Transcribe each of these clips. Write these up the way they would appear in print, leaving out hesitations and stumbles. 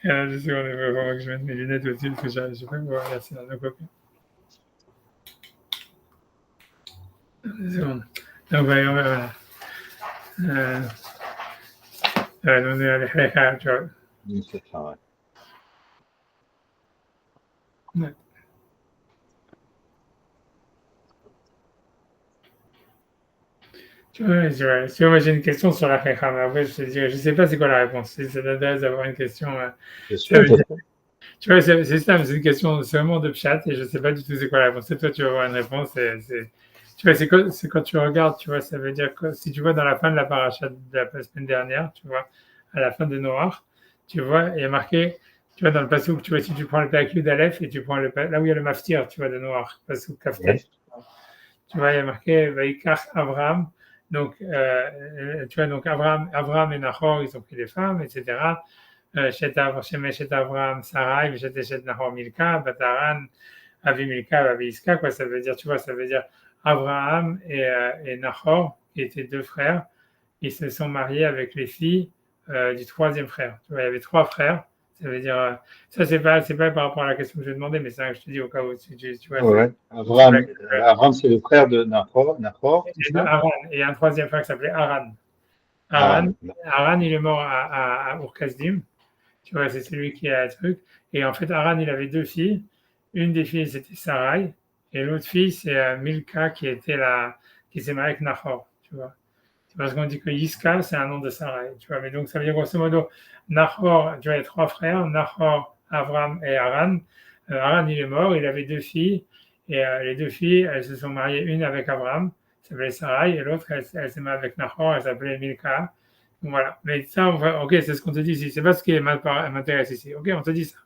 Alors, 2 secondes, il faut vraiment que je mette mes lunettes au-dessus parce que je peux voir là, c'est dans le copier. 2 secondes. Donc, voilà. Donc, tu vois. C'est ça, ouais. Ouais. Tu vois, moi j'ai une question sur la Cheikha, mais après je te dirais, je sais pas c'est quoi la réponse. Si ça t'intéresse d'avoir une question, C'est ça sûr, veut dire, tu vois, c'est ça, c'est une question, c'est vraiment de chat et je sais pas du tout c'est quoi la réponse. Et toi, tu vas avoir une réponse. Tu vois, c'est quand tu regardes, tu vois, ça veut dire que si tu vois dans la fin de la paracha de la semaine dernière, tu vois, à la fin de Noir, tu vois, il y a marqué, tu vois, dans le passage, tu vois, si tu prends le PAQ d'Aleph et tu prends là où il y a le maftir, tu vois, de Noir, passage Kaftet, ouais. tu vois, il y a marqué Vaikach Abraham. Donc, tu vois, donc Abraham et Nahor, ils ont pris des femmes, etc. Shemeshet Abraham, Sarai, Meshet Eshet Nahor Milka, Bataran, Avi Milka, Avi Iska, quoi, ça veut dire, tu vois, ça veut dire Abraham et Nahor, qui étaient deux frères, ils se sont mariés avec les filles du troisième frère. Tu vois, il y avait trois frères. Ça veut dire, ça c'est pas par rapport à la question que je vais demander, mais c'est ça que je te dis au cas où tu vois. Ouais. Abraham, c'est le frère de Nahor, c'est Et de ça? Haran, et un troisième frère qui s'appelait Haran. Ah, Haran, il est mort à Ur-Kasdim. Tu vois, c'est celui qui a un truc. Et en fait, Haran, il avait deux filles. Une des filles, c'était Sarai. Et l'autre fille, c'est Milka, qui s'est mariée avec Nahor. Tu vois. C'est parce qu'on dit que Yiska, c'est un nom de Sarai. Tu vois. Mais donc, ça veut dire grosso modo, Nahor, tu vois, il y a trois frères, Nahor, Avram et Haran. Haran, il est mort, il avait deux filles. Et les deux filles, elles se sont mariées, une avec Avram, s'appelait Sarai, et l'autre, elle s'est mariée avec Nahor, elle s'appelait Milka. Voilà. Mais ça, ok, c'est ce qu'on te dit ici. C'est pas ce qui m'intéresse ici. Ok, on te dit ça.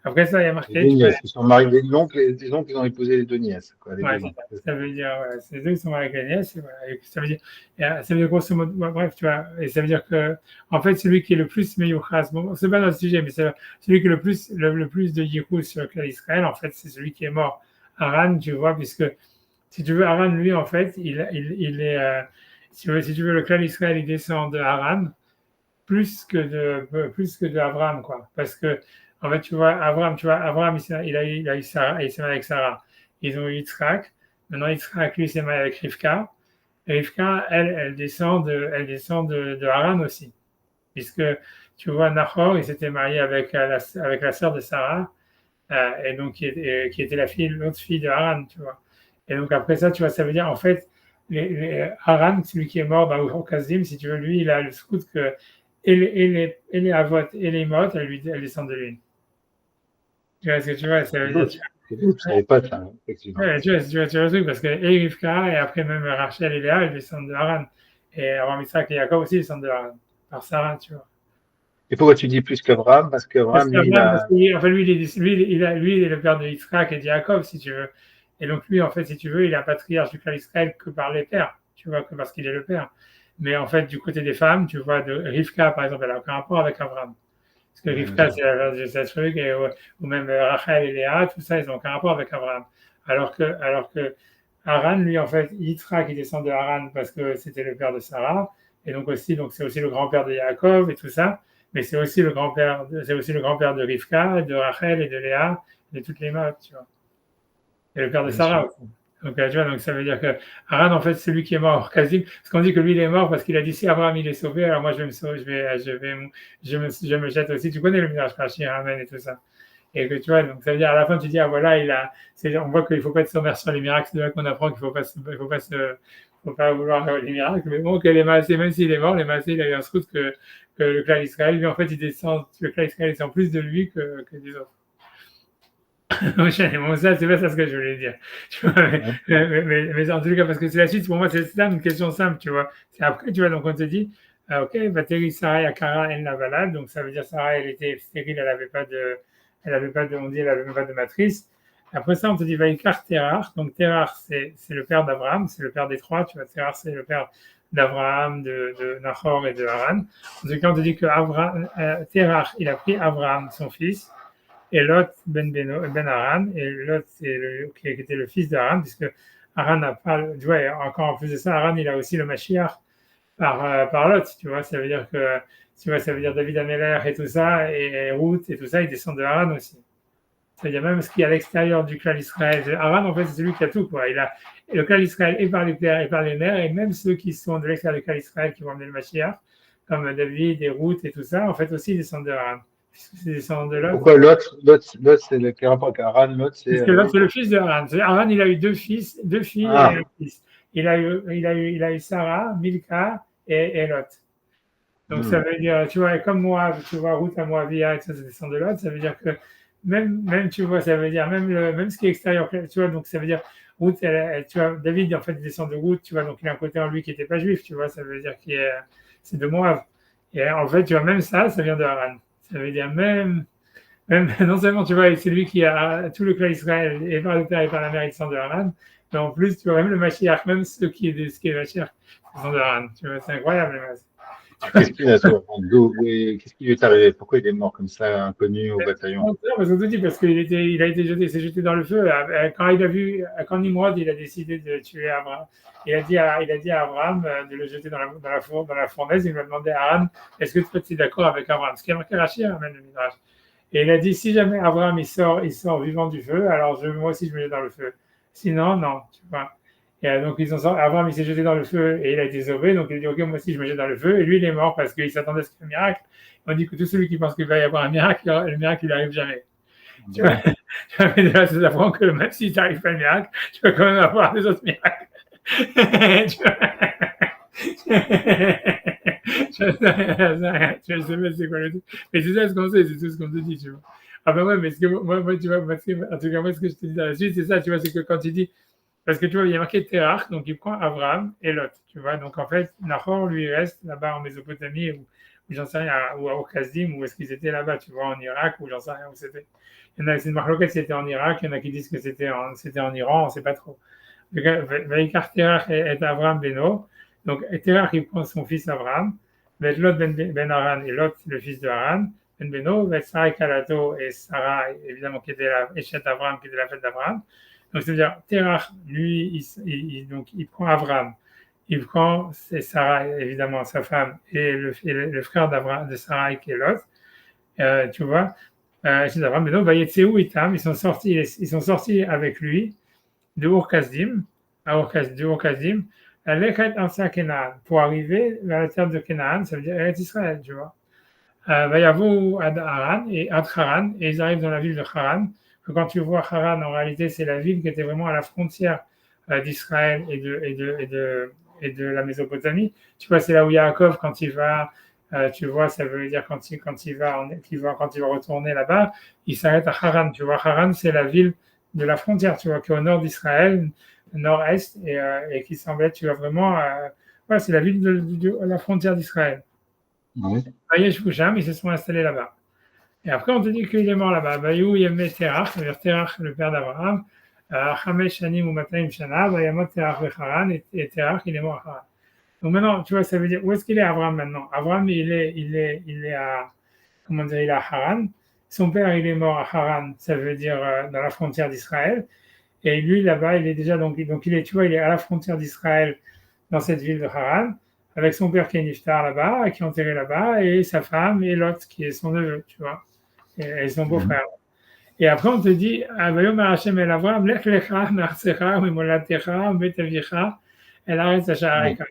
Après ça, il y a les marqué, deux tu vois. nièces. Ils sont mariés, les oncles, ils ont épousé les deux nièces, quoi, les Ouais, deux c'est nièces. ça. Ça veut dire, ouais, c'est deux qui sont mariés avec la nièce. Et voilà. Et ça veut dire grosso modo, ouais, bref, tu vois. Et ça veut dire que, en fait, celui qui est le plus meyouchas, bon, c'est pas dans le sujet, mais c'est celui qui est le plus de yichus sur le clan d'Israël, en fait, c'est celui qui est mort. Haran, tu vois, puisque, si tu veux, Haran, lui, en fait, il est, si tu veux, le clan d'Israël, il descend de Haran, plus que de Abraham, quoi. Parce que, en fait, tu vois, Abraham, il a eu Sarah, il s'est marié avec Sarah. Ils ont eu Yitzhak. Maintenant, Yitzhak, lui, s'est marié avec Rivka. Et Rivka, elle descend de Haran aussi. Puisque, tu vois, Nahor, il s'était marié avec la sœur de Sarah, et donc, qui était l'autre fille de Haran, tu vois. Et donc, après ça, tu vois, ça veut dire, en fait, Haran, celui qui est mort, au Kazim, si tu veux, lui, il a le scout que et les Avot et les Mot, elles descendent de lui. Tu vois ce que tu vois, ça veut dire. C'est d'autres, je savais pas ça, hein, effectivement. Ouais, tu vois le truc, parce que et Rivka, et après même Rachel et Léa, elles descendent de Haran. Et Abraham, Isaac et Jacob aussi descendent de Haran, par Sarah, tu vois. Et pourquoi tu dis plus qu'Abraham? Parce Parce qu'Abraham, lui, il qu'Abraham, parce a. que enfin, lui, il est le père de Yitzhak et de Jacob, si tu veux. Et donc lui, en fait, si tu veux, il est un patriarche du clan d'Israël que par les pères, tu vois, que parce qu'il est le père. Mais en fait, du côté des femmes, tu vois, de Rivka, par exemple, elle n'a aucun rapport avec Abraham. Parce que Rivka, c'est la truc, ou même Rachel et Léa, tout ça, ils n'ont aucun rapport avec Abraham. Alors que Haran, lui, en fait, Yitzhak, il descend de Haran parce que c'était le père de Sarah, et donc c'est aussi le grand-père de Yaakov et tout ça, mais c'est aussi le grand-père de Rivka, de Rachel et de Léa, de toutes les meufs, tu vois. Et le père de Bien sûr. Sarah aussi. Donc, tu vois, donc ça veut dire que Haran, en fait, c'est lui qui est mort, quasi. Parce qu'on dit que lui, il est mort parce qu'il a dit si Abraham, il est sauvé, alors moi, je vais me sauver, je me jette aussi. Tu connais le message Rashi, Amen et tout ça. Et que tu vois, donc ça veut dire à la fin, tu dis, ah voilà, on voit qu'il ne faut pas être sommaire sur les miracles, c'est là qu'on apprend qu'il ne faut pas vouloir les miracles. Mais bon, que les Maasé, même s'il est mort, les Maasé, il a eu un scout que le clan d'Israël, lui, en fait, le clan d'Israël descend plus de lui que des autres. Bon, ça, c'est pas ça ce que je voulais dire. Tu vois, Ouais. mais en tout cas, parce que c'est la suite, pour moi, c'est ça une question simple, tu vois. C'est après, tu vois, donc on te dit, ok, Vateri Sarah Yakara en la balade, donc ça veut dire Sarah, elle était stérile, on dit, elle avait même pas de matrice. Après ça, on te dit Vaikar Terach, donc Terach, c'est le père d'Abraham, c'est le père des trois, tu vois, Terach, c'est le père d'Abraham, de Nahor et de Haran. En tout cas, on te dit que Terach, il a pris Abraham, son fils, et Lot ben Haran, et Lot qui était le fils d'Haran, puisque Haran n'a pas, tu vois, encore en plus de ça, Haran il a aussi le Mashiach, par Lot, tu vois, ça veut dire que, tu vois, ça veut dire David Améler et tout ça, et Ruth et tout ça, ils descendent de Haran aussi. C'est-à-dire même ce qui est à l'extérieur du clan Israël. Haran, en fait, c'est celui qui a tout, quoi. Il a le clan Israël et par les pères et par les mères, et même ceux qui sont de l'extérieur du clan Israël qui vont amener le Mashiach, comme David et Ruth et tout ça, en fait aussi, ils descendent de Haran. Puisque c'est descendant de Lot. Pourquoi l'autre, c'est le qui rapport avec Haran, l'autre, c'est. Parce que Lot, c'est le fils de Haran. Haran, il a eu deux filles et un fils. Il a eu Sarah, Milka et Lot. Donc ça veut dire, tu vois, comme moi, tu vois, Ruth à Moabia, et ça descend de Lot, ça veut dire que même tu vois, ça veut dire même ce qui est extérieur, tu vois, donc ça veut dire Ruth, tu vois, David en fait il descend de Ruth, tu vois, donc il a un côté en lui qui n'était pas juif, tu vois, ça veut dire qu'il est, c'est de Moab. Et en fait, tu vois, même ça vient de Haran. Ça veut dire même non seulement tu vois, c'est lui qui a tout le clan Israël et par le père et par la mère, ils descendent de Haran, mais en plus, tu vois, même le Mashiach, même ce qui est le Mashiach, ils descendent de Haran. Tu vois, c'est incroyable. Qu'est-ce qui lui est arrivé? Pourquoi il est mort comme ça, inconnu au bataillon? Parce qu'on te dit, parce il a été jeté, s'est jeté dans le feu. Quand Nimrod, il a décidé de tuer Abraham, il a dit à Abraham de le jeter dans la fournaise. Il lui a demandé à Abraham, est-ce que tu es d'accord avec Abraham? Ce qui a marqué Rachid, amène le Midrash. Et il a dit, si jamais Abraham il sort vivant du feu, alors moi aussi je me jette dans le feu. Sinon, non, tu vois. Et donc Abraham il s'est jeté dans le feu et il a été sauvé. Donc il a dit, ok, moi aussi je me jette dans le feu. Et lui il est mort parce qu'il s'attendait à ce qu'il y ait un miracle. On dit que tout celui qui pense qu'il va y avoir un miracle, le miracle il n'arrive jamais. Tu vois, mais là, ça apprend que même si tu n'arrives pas le miracle, tu vas quand même avoir des autres miracles. Je sais pas c'est quoi le truc. Mais c'est ça ce qu'on sait, c'est tout ce qu'on te dit, tu vois. Ah ben ouais, mais moi, tu vois, en tout cas, moi, ce que je te dis dans la suite, c'est ça, tu vois, c'est que quand il dit, parce que tu vois, il y a marqué Terach, donc il prend Abraham et Lot, tu vois. Donc en fait, Nahor, lui, reste là-bas en Mésopotamie, ou j'en sais rien, ou à Okazdim, où est-ce qu'ils étaient là-bas, tu vois, en Irak, ou j'en sais rien où c'était. Il y en a, c'est une marque c'était en Irak, il y en a qui disent que c'était en Iran, on ne sait pas trop. Vaikar Terach et Abraham Beno. Donc Terach, il prend son fils Abraham, Lot ben Haran et Lot, le fils de Haran, ben Beno, Sarai Kalato et Sarah, évidemment, qui était la Échet Abraham, qui était la fête d'Abraham. Donc, c'est-à-dire, Terach, lui, il prend Abraham, il prend Sarah, évidemment, sa femme, et le frère de Sarah, qui est Lot, tu vois, c'est Abraham, mais donc, Itam, ils sont sortis avec lui de Ur-Kasdim, de Ur-Kasdim, pour arriver vers la terre de Canaan, ça veut dire Eretz Israël, tu vois. Vayavo ad Haran et ils arrivent dans la ville de Haran. Quand tu vois Haran, en réalité, c'est la ville qui était vraiment à la frontière d'Israël et de la Mésopotamie. Tu vois, c'est là où Yaakov, quand il va, tu vois, ça veut dire quand il va retourner là-bas, il s'arrête à Haran. Tu vois, Haran, c'est la ville de la frontière, tu vois, qui est au nord d'Israël, nord-est, et qui semblait, tu vois, vraiment, voilà, c'est la ville de la frontière d'Israël. Oui. Ils se sont installés là-bas. Et après, on te dit qu'il est mort là-bas. Bayou Yemé Terach, c'est-à-dire Terach, le père d'Abraham, Hamesh Shanim ou Mataim Shana, Bayamot Terach Becharan, et Terach, il est mort à Haran. Donc maintenant, tu vois, ça veut dire, où est-ce qu'il est Abraham maintenant? Abraham, il est à, comment dire, il est à Haran. Son père, il est mort à Haran, ça veut dire dans la frontière d'Israël. Et lui, là-bas, il est déjà, donc il est, tu vois, il est à la frontière d'Israël, dans cette ville de Haran, avec son père qui est Niftar là-bas, qui est enterré là-bas, et sa femme, et Lot, qui est son neveu, tu vois, et son beau-frère. Et après, on te dit, Abayom Hashem el Avram, Lech lecha, Marsecha, Mimolatecha, Betavicha, El Aretz Ashareka.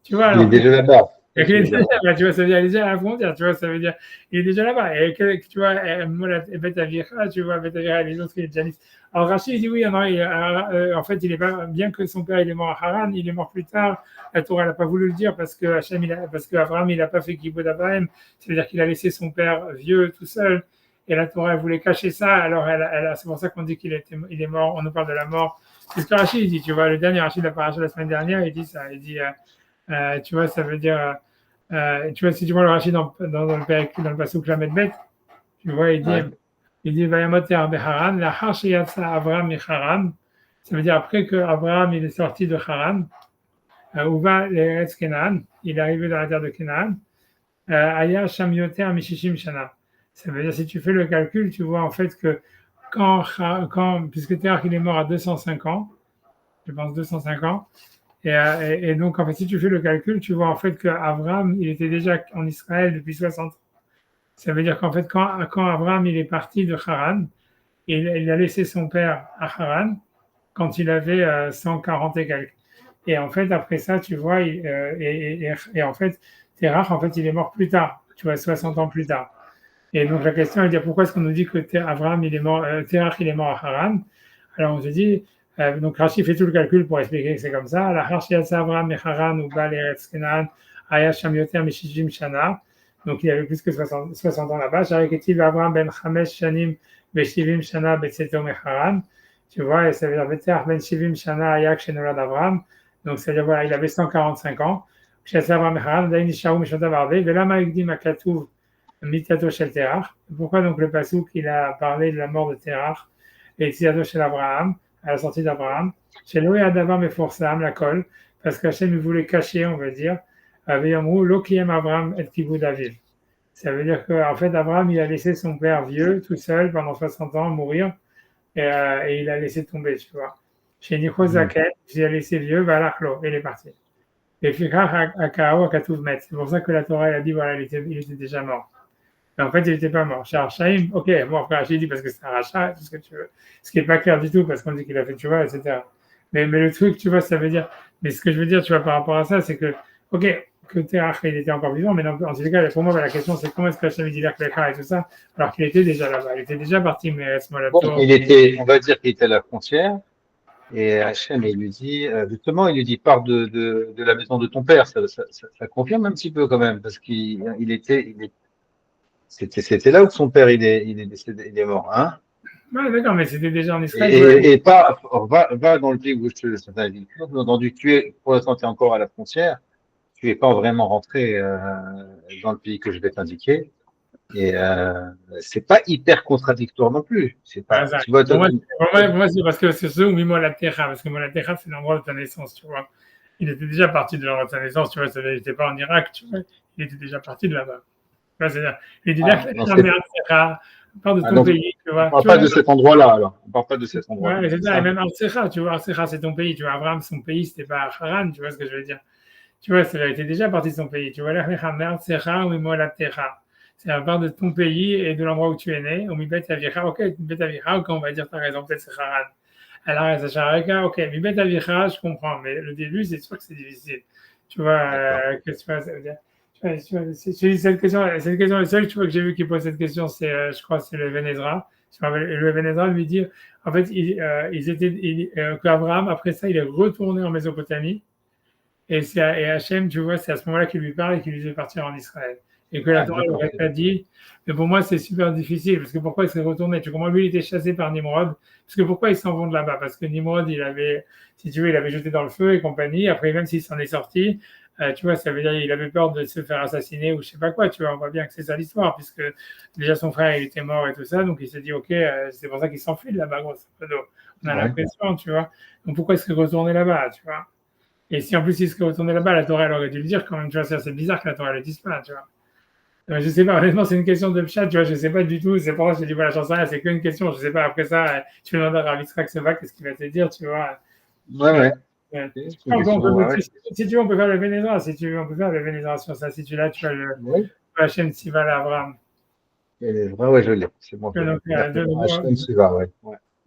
Tu vois, alors. Il est déjà là-bas. Et qu'il est déjà là-bas, tu vois, ça veut dire, il est déjà à la frontière, tu vois, ça veut dire, il est déjà là-bas. Et tu vois, Betavicha, tu vois, Betavicha, les autres, il est déjà nice. Alors Rachid dit oui, non, en fait, il est pas, bien que son père il est mort à Haran, il est mort plus tard. La Torah n'a pas voulu le dire parce que Abraham il n'a pas fait Kibud Abraham, c'est-à-dire qu'il a laissé son père vieux tout seul. Et la Torah elle voulait cacher ça, alors c'est pour ça qu'on dit il est mort. On nous parle de la mort. C'est ce que Rachid dit, tu vois, le dernier Rachid de la paracha la semaine dernière, il dit ça, il dit, tu vois, ça veut dire, tu vois, si tu vois le Rachid dans le Pasuk Lamed Bet, tu vois, il dit. Ouais. Il dit Vayamoter Beharan, la Harshiyatsa Abraham et Haran. Ça veut dire après que Abraham il est sorti de Haran, où va l'Eretz Kenan, il est arrivé dans la terre de Kenan. Aya Shamyoter Mishishim Shana. Ça veut dire si tu fais le calcul, tu vois en fait que quand puisque Terach il est mort à 205 ans, je pense 205 ans, Et donc, en fait, si tu fais le calcul, tu vois en fait qu'Abraham, il était déjà en Israël depuis 60 ans. Ça veut dire qu'en fait, quand Abraham il est parti de Haran, il a laissé son père à Haran quand il avait 140 et quelques. Et en fait, après ça, tu vois, et en fait, Terach, en fait, il est mort plus tard, tu vois, 60 ans plus tard. Et donc la question est de dire pourquoi est-ce qu'on nous dit que Abraham il est mort, Terach il est mort à Haran. Alors on se dit, donc Rashi fait tout le calcul pour expliquer que c'est comme ça. La Rashi yatsa Abraham et Haran ou Bal Eretz Kenan Aya Sham Yoter Mishijim Shana. Donc il avait plus que 60 ans là-bas. Shareketiv Abraham ben Chamesh Shanim Beshivim Shana Betsetom et Haran. Tu vois, et ça veut dire Beterach ben Shivim Shana Ayak Shenolad Abraham. Donc c'est-à-dire voilà, il avait 145 ans. Yatsa Abraham et Haran Dain Nishaou Mishotav Arve. Velama Yigdim Akatuv Mitato Shel Terach. Pourquoi donc le pasuk il a parlé de la mort de Terach et Tziato Shel Abraham, à la sortie d'Abraham, chez Loé Adavar Meforsam, la colle, parce qu'Hachem voulait cacher, on va dire, Aveyamrou, Lokiem Abraham et Kibud Aviv. Ça veut dire qu'en fait, Abraham, il a laissé son père vieux, tout seul, pendant 60 ans, mourir, et il a laissé tomber, tu vois. Chez Nicho Zaken, il a laissé vieux, Valachlo, et il est parti. Et Fikach Akao Akatouv Met. C'est pour ça que la Torah, elle a dit, voilà, il était déjà mort. Mais en fait, il n'était pas mort. Chez Archaïm, ok, bon, après Archaïm dit parce que c'est un rachat, tout ce que tu veux. Ce qui n'est pas clair du tout parce qu'on dit qu'il a fait, tu vois, etc. Mais le truc, tu vois, ça veut dire. Mais ce que je veux dire, tu vois, par rapport à ça, c'est que, ok, que Terach, il était encore vivant, mais en tout cas, pour moi, la question, c'est comment est-ce que Hachem dit l'Aklecha et tout ça, alors qu'il était déjà là-bas. Il était déjà parti, mais Bon, on va dire qu'il était à la frontière. Et Hachem, il lui dit, justement, il lui dit, pars de la maison de ton père. Ça confirme un petit peu quand même, parce c'était là où son père, il est décédé, il est mort, hein. Ouais, d'accord, mais c'était déjà en Israël. Et pas, va dans le pays où je t'ai dit. Entendu, pour l'instant, tu es encore à la frontière. Tu es pas vraiment rentré, dans le pays que je vais t'indiquer. Et, c'est pas hyper contradictoire non plus. C'est pas, tu vois, pour moi, c'est parce que c'est ce où Mimo la Terra, parce que Mimo la Terra, c'est l'endroit de ta naissance, tu vois. Il était déjà parti de l'endroit de sa naissance, tu vois, il n'était pas en Irak, tu vois, il était déjà parti de là-bas. C'est-à-dire, il dit là que la mère Terra, part de ton pays, tu vois. On parle pas de cet endroit-là, alors. On parle pas de cet endroit-là. Ouais, c'est ça, et même Artsecha, tu vois, Artsecha, c'est ton pays, tu vois. Abraham, son pays, c'était pas Haran, tu vois ce que je veux dire. Tu vois, il était déjà parti de son pays, tu vois. Là, Artsecha ou Mimo la Terra. C'est à part de ton pays et de l'endroit où tu es né. Au Mibet Avicha, ok, Mibet Avicha, ok, on va dire, t'as raison, peut-être c'est Haran. Alors, ça Shareka, ok, Mibet Avicha, je comprends, mais le début, c'est sûr que c'est difficile. Tu vois, qu'est-ce que tu vois, ça veut dire. Cette question, le seul tu vois, que j'ai vu qui pose cette question, c'est, je crois, c'est le Even Ezra. Le Even Ezra lui dit, en fait, qu'Abraham, après ça, il est retourné en Mésopotamie. Et Hachem, tu vois, c'est à ce moment-là qu'il lui parle et qu'il lui fait partir en Israël. Et que la Torah n'aurait pas dit. Mais pour moi, c'est super difficile. Parce que pourquoi il s'est retourné? Tu comprends? Lui, il était chassé par Nimrod. Parce que pourquoi ils s'en vont de là-bas? Parce que Nimrod, il avait, si tu veux, il avait jeté dans le feu et compagnie. Après, même s'il s'en est sorti, tu vois, ça veut dire qu'il avait peur de se faire assassiner ou je sais pas quoi. Tu vois, on voit bien que c'est ça l'histoire. Puisque déjà son frère, il était mort et tout ça. Donc il s'est dit, OK, c'est pour ça qu'il s'enfuit de là-bas, grosso modo. On a l'impression, tu vois. Donc pourquoi il serait retourné là-bas, tu vois? Et si en plus il serait retourné là-bas, la Torah, elle aurait dû le dire quand même, tu vois, c'est bizarre que la Torah ne le dise pas, tu vois. Je sais pas, honnêtement, c'est une question de chat, tu vois, je sais pas du tout, c'est pour ça que je dis, voilà, j'en sais rien, c'est qu'une question, je sais pas, après ça, tu me demandes à Rav Yitzhak Seva, qu'est-ce qu'il va te dire, tu vois. Si tu veux, on peut faire le Vénézra, si tu veux, on peut faire le Vénézra sur ça, si tu l'as, tu as la chaîne Siva Abraham. Ouais, je l'ai, c'est bon. Hachem Siva, ouais.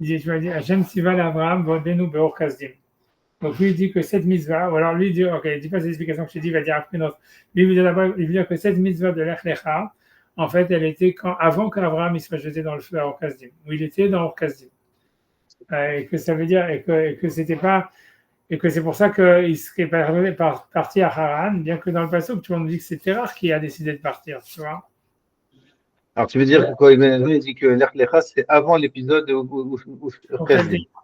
Tu vas dire, Hachem Siva Abraham, Vodenu Beor Kasdim. Donc lui, il dit que cette mitzvah, ou alors lui, il dit, ok, il ne dit pas ces explications que je t'ai dit, il va dire après notre. Lui, il veut dire que cette mitzvah de l'Echlecha, en fait, elle était avant qu'Abraham soit jeté dans le feu à Orkazdim, où il était dans Orkazdim. Et que ça veut dire, et que c'était pas, et que c'est pour ça qu'il serait parti à Haran, bien que dans le passage, tu vois, on nous dit que c'est Terach qui a décidé de partir, tu vois. Alors, tu veux dire que quand il dit que l'Echlecha, c'est avant l'épisode où c'est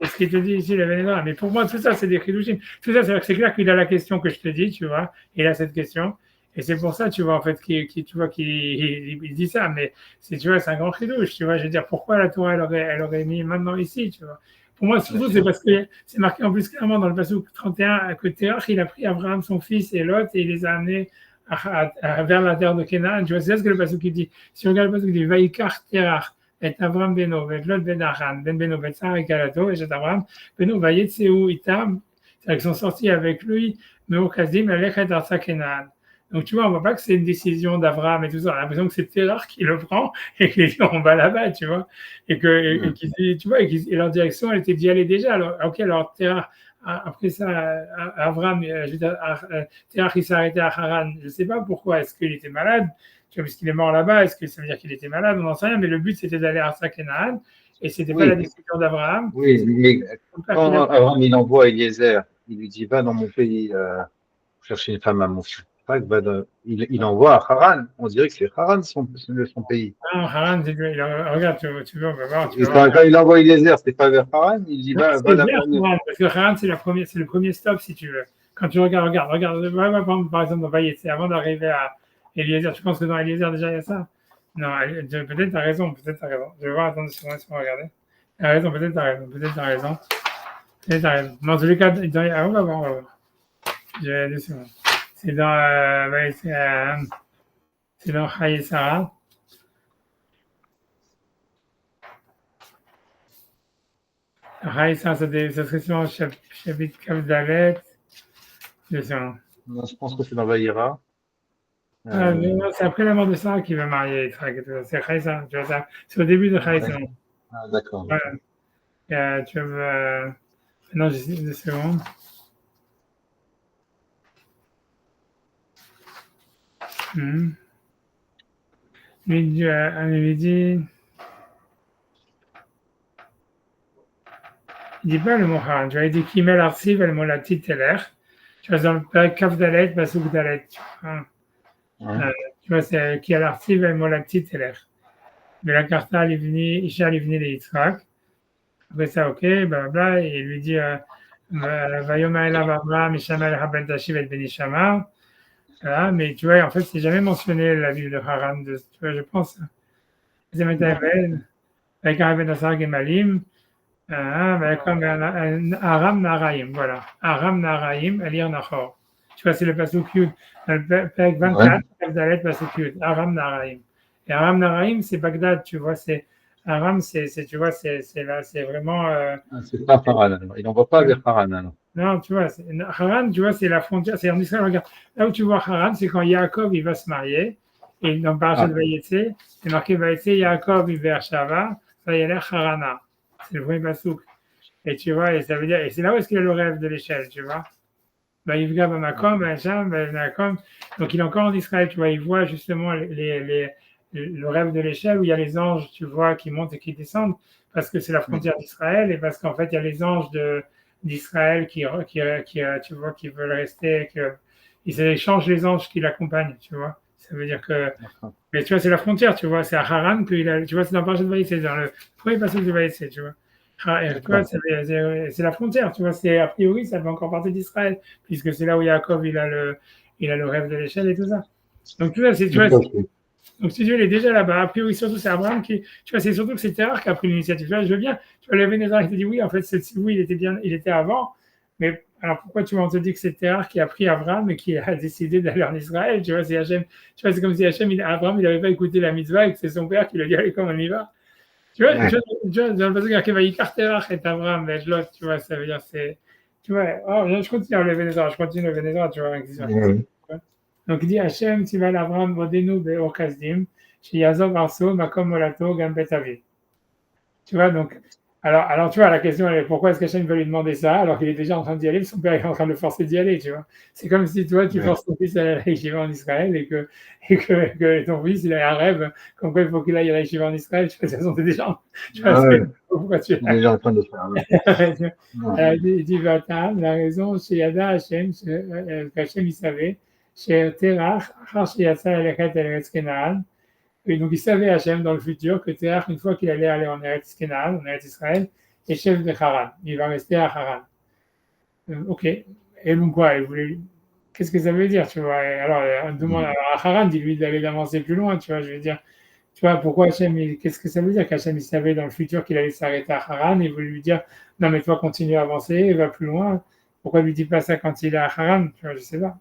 ce qu'il te dit ici, le Vénézra. Mais pour moi, tout ça, c'est des Chidushim. Tout ça, c'est clair qu'il a la question que je te dis, tu vois. Il a cette question. Et c'est pour ça, tu vois, en fait, qu'il dit ça. Mais tu vois, c'est un grand Chidush, tu vois. Je veux dire, pourquoi la Torah, elle aurait mis maintenant ici, tu vois. Pour moi, surtout, c'est parce que c'est marqué en plus clairement dans le passage 31 que Terach, il a pris Abraham, son fils, et Lot, et il les a amenés vers la terre de Canaan. Tu vois, c'est ça ce que le passage dit. Si on regarde le passage, il dit Vaikar Terach. Et Abraham Beno, et Lot Ben Haran, Ben Beno, Ben Sarah et Kalato, et Abraham Beno, Vayetseu Itam, C'est-à-dire qu'ils sont sortis avec lui, mais au Kasdim, Alechet Arsa Kenan. Donc tu vois, on voit pas que c'est une décision d'Abraham et tout ça. On a l'impression que c'est Terah qui le prend et qu'il dit on va là-bas, tu vois. Et que, et qu'ils dit, tu vois, et leur direction, elle était d'y aller déjà. Alors, ok, alors Terah, après ça, Abraham, Terah, il s'est arrêté à Haran. Je sais pas pourquoi. Est-ce qu'il était malade? Tu vois, puisqu'il est mort là-bas, est-ce que ça veut dire qu'il était malade? On n'en sait rien, mais le but c'était d'aller à Arsa Kenan et c'était pas la Oui, décision d'Abraham. oui, mais Son père qui l'a quand pris. Abraham il envoie Eliezer, il lui dit va dans mon pays chercher une femme à mon fils. Pas que il envoie à Haran. On dirait que c'est Haran son pays. Ah, Haran, regarde, tu veux, on va voir, tu Et vas voir. quand il envoie Eliezer, c'est pas vers Haran. Il dit Non, va c'est là-bas. vers Haran, parce que Haran, c'est le premier stop, si tu veux. Quand tu regarde, par exemple, dans Vaïe, avant d'arriver à Eliezer, tu penses que dans Eliezer, déjà, il y a ça? Non, peut-être tu as raison, peut-être tu as raison. Je vais voir, attends, si on va regarder. Tu as raison, peut-être tu as raison, peut-être tu as raison. Peut-être tu as raison. Mais en tous les cas, on va voir, on va voir. Je vais aller sur. C'est dans, c'est dans Haïe Sarah. Haïe Sarah, ça serait sur chapitre Kavdalet. C'est ça. Non, je pense que c'est dans Vaïra. Non, c'est après la mort de Sarah qu'il va marier Yitzhak. C'est Chaïsa, tu vois ça. C'est au début de Chaïsa. D'accord. Voilà. Tu vas. Non, j'ai 2 secondes. Lui dit. Il dit pas le mot Haran. Tu vois, il dit Kimel Arsiv el Molati Teler. Tu vois, dans le père Kavdalet, Basuk Dalet. Tu vois, c'est qui a l'Arsiv el Molati Teler. Mais la carta, Isha, elle est venue de Yitzhak. Après ça, ok, blablabla, et il lui dit Vayoma elav Abraham, Mishama el Haben Tashiv et Benishama. Voilà, mais tu vois, en fait, c'est jamais mentionné la ville de Haran. Tu vois, je pense. C'est avec Haben Tasar Gemalim. Comme Aram Naraim, voilà. Aram Naraim, Elir Nachor. Tu vois, c'est le Pasuk Yud. Dans le Père 24, Dalet Pasuk Yud. Aram Naraim. Et Aram Naraim, c'est Bagdad, tu vois, c'est. Aram, tu vois, c'est là, c'est vraiment. C'est pas Haran. Il n'envoie pas vers Haran. Alors. Non, tu vois, Haran, tu vois, c'est la frontière, c'est en Israël, regarde. Là où tu vois Haran, c'est quand Yaakov, il va se marier. Et dans Parashat Vayetse, c'est marqué Vayetse, Yaakov, il vers Shava, ça y a l'air Harana. C'est le premier Pasuk. Et tu vois, et ça veut dire, et c'est là où est-ce qu'il a le rêve de l'échelle, tu vois. Yivga Bamakom, Bamakom. Donc il est encore en Israël, tu vois, il voit justement le rêve de l'échelle où il y a les anges, tu vois, qui montent et qui descendent, parce que c'est la frontière d'Israël, et parce qu'en fait, il y a les anges d'Israël qui, tu vois, qui veulent rester, ils échangent les anges qui l'accompagnent, tu vois. Ça veut dire que. Mais tu vois, c'est la frontière, tu vois, c'est à Haran qu'il a. Tu vois, c'est dans Parashat Vaïtse, c'est dans le premier passage de Vaïtse, tu vois. C'est la frontière, tu vois, a priori, ça fait encore partie d'Israël, puisque c'est là où Yaakov, il a le rêve de l'échelle et tout ça. Donc, tu vois, donc, si Dieu, il est déjà là-bas. A priori, surtout, c'est Abraham qui, tu vois, c'est surtout que c'est Terah qui a pris l'initiative. Tu vois, je veux bien, tu vois, le Vénézar, il te dit oui, en fait, oui, il était avant, mais alors pourquoi on te dit que c'est Terah qui a pris Abraham et qui a décidé d'aller en Israël, tu vois, c'est Hachem, tu vois, c'est comme si Abraham, il n'avait pas écouté la mitzvah et que c'est son père qui lui a dit, allez, comme on y va. Tu vois, dans le passage, il y a Kevaïkar Terach et Abraham, tu vois, ça veut dire, tu vois, je continue le Vénézar, tu vois, donc il dit Hachem, tu vas l'Abraham, Vodenu, Be'or Kasdim, chez Yazov Arso, Makom Molato, Gambet Aviv. Tu vois, donc, alors, tu vois, la question est pourquoi est-ce qu'Hachem veut lui demander ça alors qu'il est déjà en train d'y aller, son père est en train de le forcer d'y aller, tu vois. C'est comme si, toi, tu forces ton fils à aller à l'Yeshiva en Israël et que ton fils, il a un rêve, comme quoi il faut qu'il aille à l'Yeshiva en Israël, tu vois, de toute façon, t'es déjà, tu vois, pourquoi tu es là. Déjà en train de faire. Alors, il dit, Vatam, la raison, chez Yada Hachem, qu'Hachem, il savait, chez Terach, chez Yatsa, Elechet, Eretz Kenaan. Et donc, il savait Hachem dans le futur que Terach, une fois qu'il allait aller en Eretz Kenaan, en Eretz Israël, est chef de Haran. Il va rester à Haran. Ok. Et donc, quoi, qu'est-ce que ça veut dire, tu vois? Alors, on demande à Haran, dis-lui d'aller d'avancer plus loin, tu vois, je veux dire. Tu vois, pourquoi Hachem, qu'est-ce que ça veut dire qu'Hachem, il savait dans le futur qu'il allait s'arrêter à Haran et il voulait lui dire, non, mais toi, continue à avancer, va plus loin. Pourquoi il lui dit pas ça quand il est à Haran? Tu vois, je sais pas.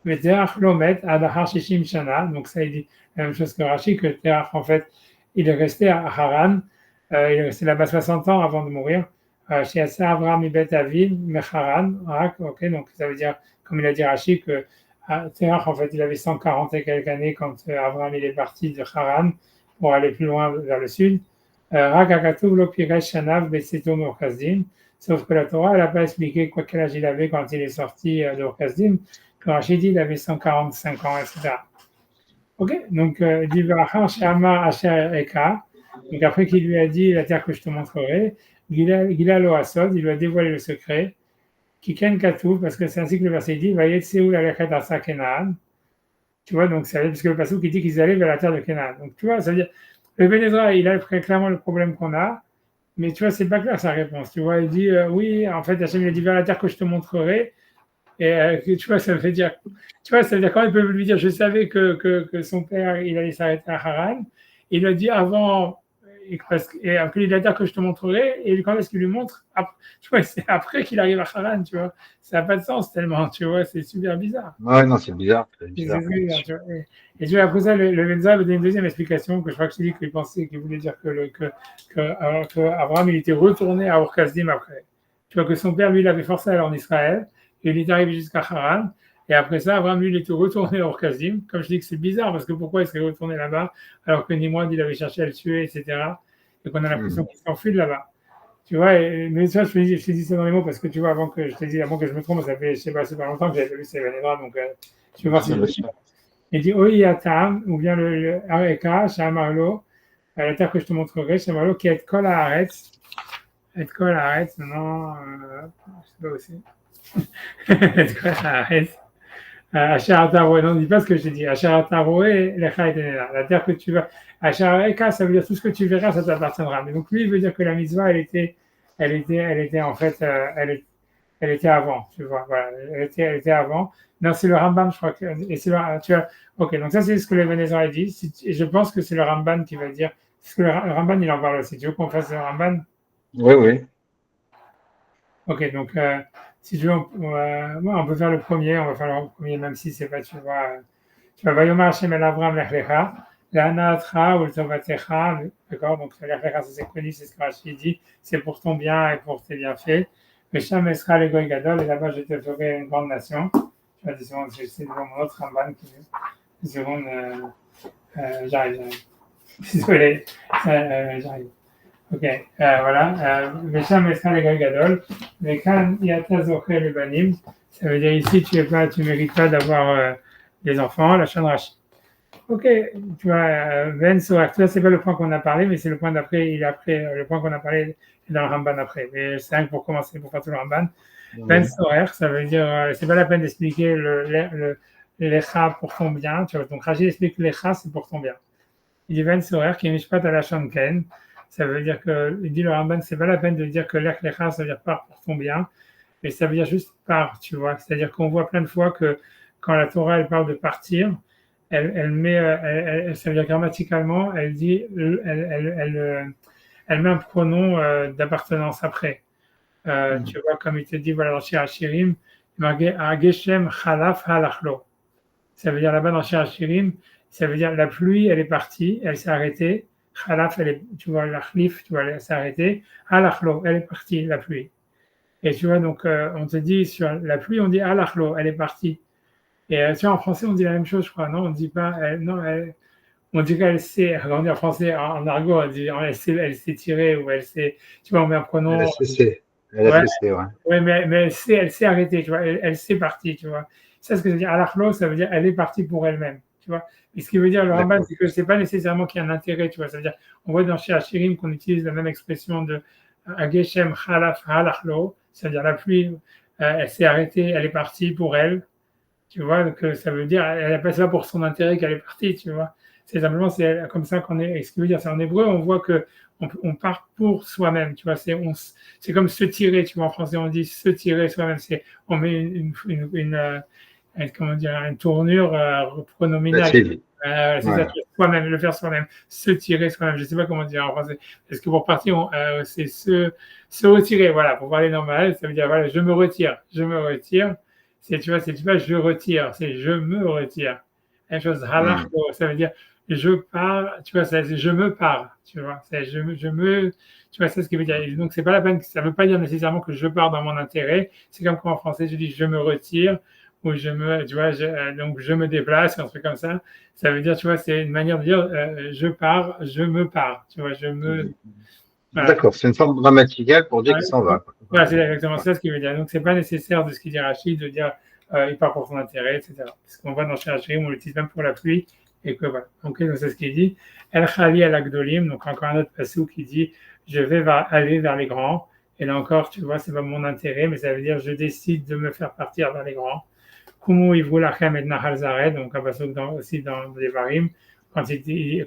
Mais Terach Lomet, Adahar Shishim Shana, donc ça, il dit la même chose que Rashi, que Terach, en fait, il est resté à Haran, il est resté là-bas 60 ans avant de mourir. chez Asa Avraham Ibet Aviv, Mecharan, ok, donc ça veut dire, comme il a dit Rashi, que Terach, en fait, il avait 140 et quelques années quand Avraham il est parti de Haran pour aller plus loin vers le sud. Rak Akatouv Lo Piresh Shanav Betseto Morkazdim. Sauf que la Torah, elle n'a pas expliqué quel âge il avait quand il est sorti de Orkazdim. Quand Rashi dit il avait 145 ans, etc. Ok, donc Divrachar Shama Asher Eka. Donc après qu'il lui a dit la terre que je te montrerai, Gila Lo Asod, il lui a dévoilé le secret. Kiken Katou, parce que c'est ainsi que le verset dit, Vayetseou Alechet Asa Kenaan. Tu vois, donc c'est parce que le passage qui dit qu'ils allaient vers la terre de Kenaan. Donc tu vois, ça veut dire, le Ben Ezra, il a clairement le problème qu'on a, mais tu vois, c'est pas clair sa réponse. Tu vois, il dit, oui, en fait, Hachem, il a dit vers la terre que je te montrerai. Et tu vois, ça veut dire, tu vois, ça veut dire quand il peut lui dire, je savais que son père, il allait s'arrêter à Haran. Il a dit avant, et après il a dit que je te montrerai, et quand est-ce qu'il lui montre après, tu vois, c'est après qu'il arrive à Haran, tu vois. Ça n'a pas de sens tellement, tu vois, c'est super bizarre. Ouais, non, c'est bizarre. C'est C'est bizarre. bizarre, tu vois. Et tu vois, après ça, le Benza avait donné une deuxième explication que je crois que je dis qu'il pensait, qu'il voulait dire que Abraham, il était retourné à Ur-Kasdim après. Tu vois, que son père, lui, il avait forcé à aller en Israël, et il est arrivé jusqu'à Haran, et après ça, Abraham, lui, il était retourné à Ur-Kasdim. Comme je dis que c'est bizarre, parce que pourquoi il serait retourné là-bas, alors que Nimrod, il avait cherché à le tuer, etc., et qu'on a l'impression qu'il s'enfuit de là-bas. Tu vois, mais ça, je te dis ça dans les mots, parce que tu vois, avant que je te dise, avant que je me trompe, ça fait, je sais pas, c'est pas longtemps que j'avais lu ces Vanédra, donc je vais voir si je le dis. Il dit Oyatam, ou bien le Areka, Shamarlo, la terre que je te montrerai, Shamarlo, qui est Kol Haaretz. Et Kol Haaretz, non, je sais pas aussi. Et Kol Haaretz. Asher non, dis pas ce que je t'ai dit. Asher Ataroé, Lecha Etenela. La terre que tu vas. Asher Areka, ça veut dire tout ce que tu verras, ça t'appartiendra. Mais donc lui, il veut dire que la mitzvah, elle était en fait, elle était avant, tu vois, voilà, elle était avant. Non, c'est le Rambam, je crois que, et c'est le, tu vois, ok, donc ça c'est ce que le Vénézan a dit, et je pense que c'est le Ramban qui va dire, parce que le Ramban il en parle aussi, tu veux qu'on fasse le Ramban? Oui, oui. Ok, donc si tu veux, on peut faire le premier, on va faire le premier, même si c'est pas, tu vas Vayomar Hashem el Avram Lechlecha, La'anaatra ou Tovatecha, d'accord, donc Lechlecha, ça c'est connu, c'est ce que Rachid dit, c'est pour ton bien et pour tes bienfaits. Mesham Esra le Goy Gadol, et là-bas je te ferai une grande nation. Tu vois, 10 secondes, c'est devant mon autre Ramban qui 10 secondes, j'arrive. Désolé, j'arrive. Ok, voilà. Mesham Esra le Goy Gadol, Mekan Yata Zocher le Banim, ça veut dire ici tu mérites pas d'avoir des enfants, la chaîne Rachid. Ok, tu vois, Ben Sorak, ça c'est pas le point qu'on a parlé, mais c'est le point d'après, il a après, le point qu'on a parlé est dans le Ramban après. Mais c'est rien que pour commencer, pour faire tout le Ramban. Ben Sorak, ça veut dire, c'est pas la peine d'expliquer l'Echa pour ton bien, tu vois. Donc Rachid explique que l'Echa c'est pour ton bien. Il dit Ben Sorak, qui est Mishpat à la Shanken, ça veut dire que, il dit le Ramban, c'est pas la peine de dire que l'Echa ça veut dire par pour ton bien, mais ça veut dire juste par, tu vois. C'est-à-dire qu'on voit plein de fois que quand la Torah elle parle de partir, elle met, ça veut dire grammaticalement, elle dit, elle met un pronom d'appartenance après. Tu vois, comme il te dit, voilà, dans Shir Hashirim, Geshem Chalaf Halachlo. Ça veut dire là-bas dans Shir Hashirim, ça veut dire la pluie, elle est partie, elle s'est arrêtée. Chalaf, tu vois, la chlif, tu vois, elle s'est arrêtée. Halachlo, elle est partie, la pluie. Et tu vois, donc, on te dit sur la pluie, on dit Halachlo, elle est partie. Et tu vois, en français, on dit la même chose, je crois. Non, on dit pas. Non, on dit qu'elle sait. On dit en français, en argot, on dit elle s'est tirée ou elle s'est. Tu vois, on met un pronom. Elle a cessé. Elle a Ouais, cessé, ouais. ouais, mais elle s'est arrêtée, tu vois. Elle s'est partie, tu vois. Ça, ce que ça veut dire alachlo, ça veut dire elle est partie pour elle-même, tu vois. Et ce qui veut dire le Rambam, c'est que c'est pas nécessairement qu'il y a un intérêt, tu vois. Ça veut dire, on voit dans chez Hachirim qu'on utilise la même expression de Ageshem Halaf Halachlo, c'est-à-dire la pluie, elle s'est arrêtée, elle est partie pour elle. Tu vois, que ça veut dire, elle n'a pas ça pour son intérêt qu'elle est partie, tu vois. C'est simplement, c'est comme ça qu'on est, ce qui veut dire, c'est en hébreu, on voit que on part pour soi-même, tu vois, c'est comme se tirer, tu vois, en français, on dit se tirer soi-même, on met comment dire, une tournure pronominale. C'est ça, soi-même, le faire soi-même, se tirer soi-même, je ne sais pas comment dire en français, parce que pour partir, c'est se retirer, voilà, pour parler normal, ça veut dire, voilà, je me retire, c'est, tu vois, c'est pas je retire, c'est je me retire. La chose halach, ça veut dire je pars, tu vois, c'est je me pars, tu vois, c'est tu vois, c'est ce qui veut dire. Et donc, c'est pas la peine, ça veut pas dire nécessairement que je pars dans mon intérêt. C'est comme quand en français, je dis je me retire ou tu vois, donc je me déplace, un truc comme ça. Ça veut dire, tu vois, c'est une manière de dire je pars, je me pars, tu vois, voilà. D'accord, c'est une forme grammaticale pour dire Ouais, qu'il s'en va. voilà, c'est exactement ça ce qu'il veut dire. Donc, c'est pas nécessaire de ce qu'il dit Rachid de dire il part pour son intérêt, etc. Parce qu'on voit dans Shirachi, on l'utilise même pour la pluie, et que voilà. Donc, c'est ce qu'il dit. El Khali al Agdolim, donc encore un autre passage qui dit je vais aller vers les grands. Et là encore, tu vois, c'est pas mon intérêt, mais ça veut dire je décide de me faire partir vers les grands. Kumu Ivru Lachem et Nahal Zared, donc un passage aussi dans les Varim, quand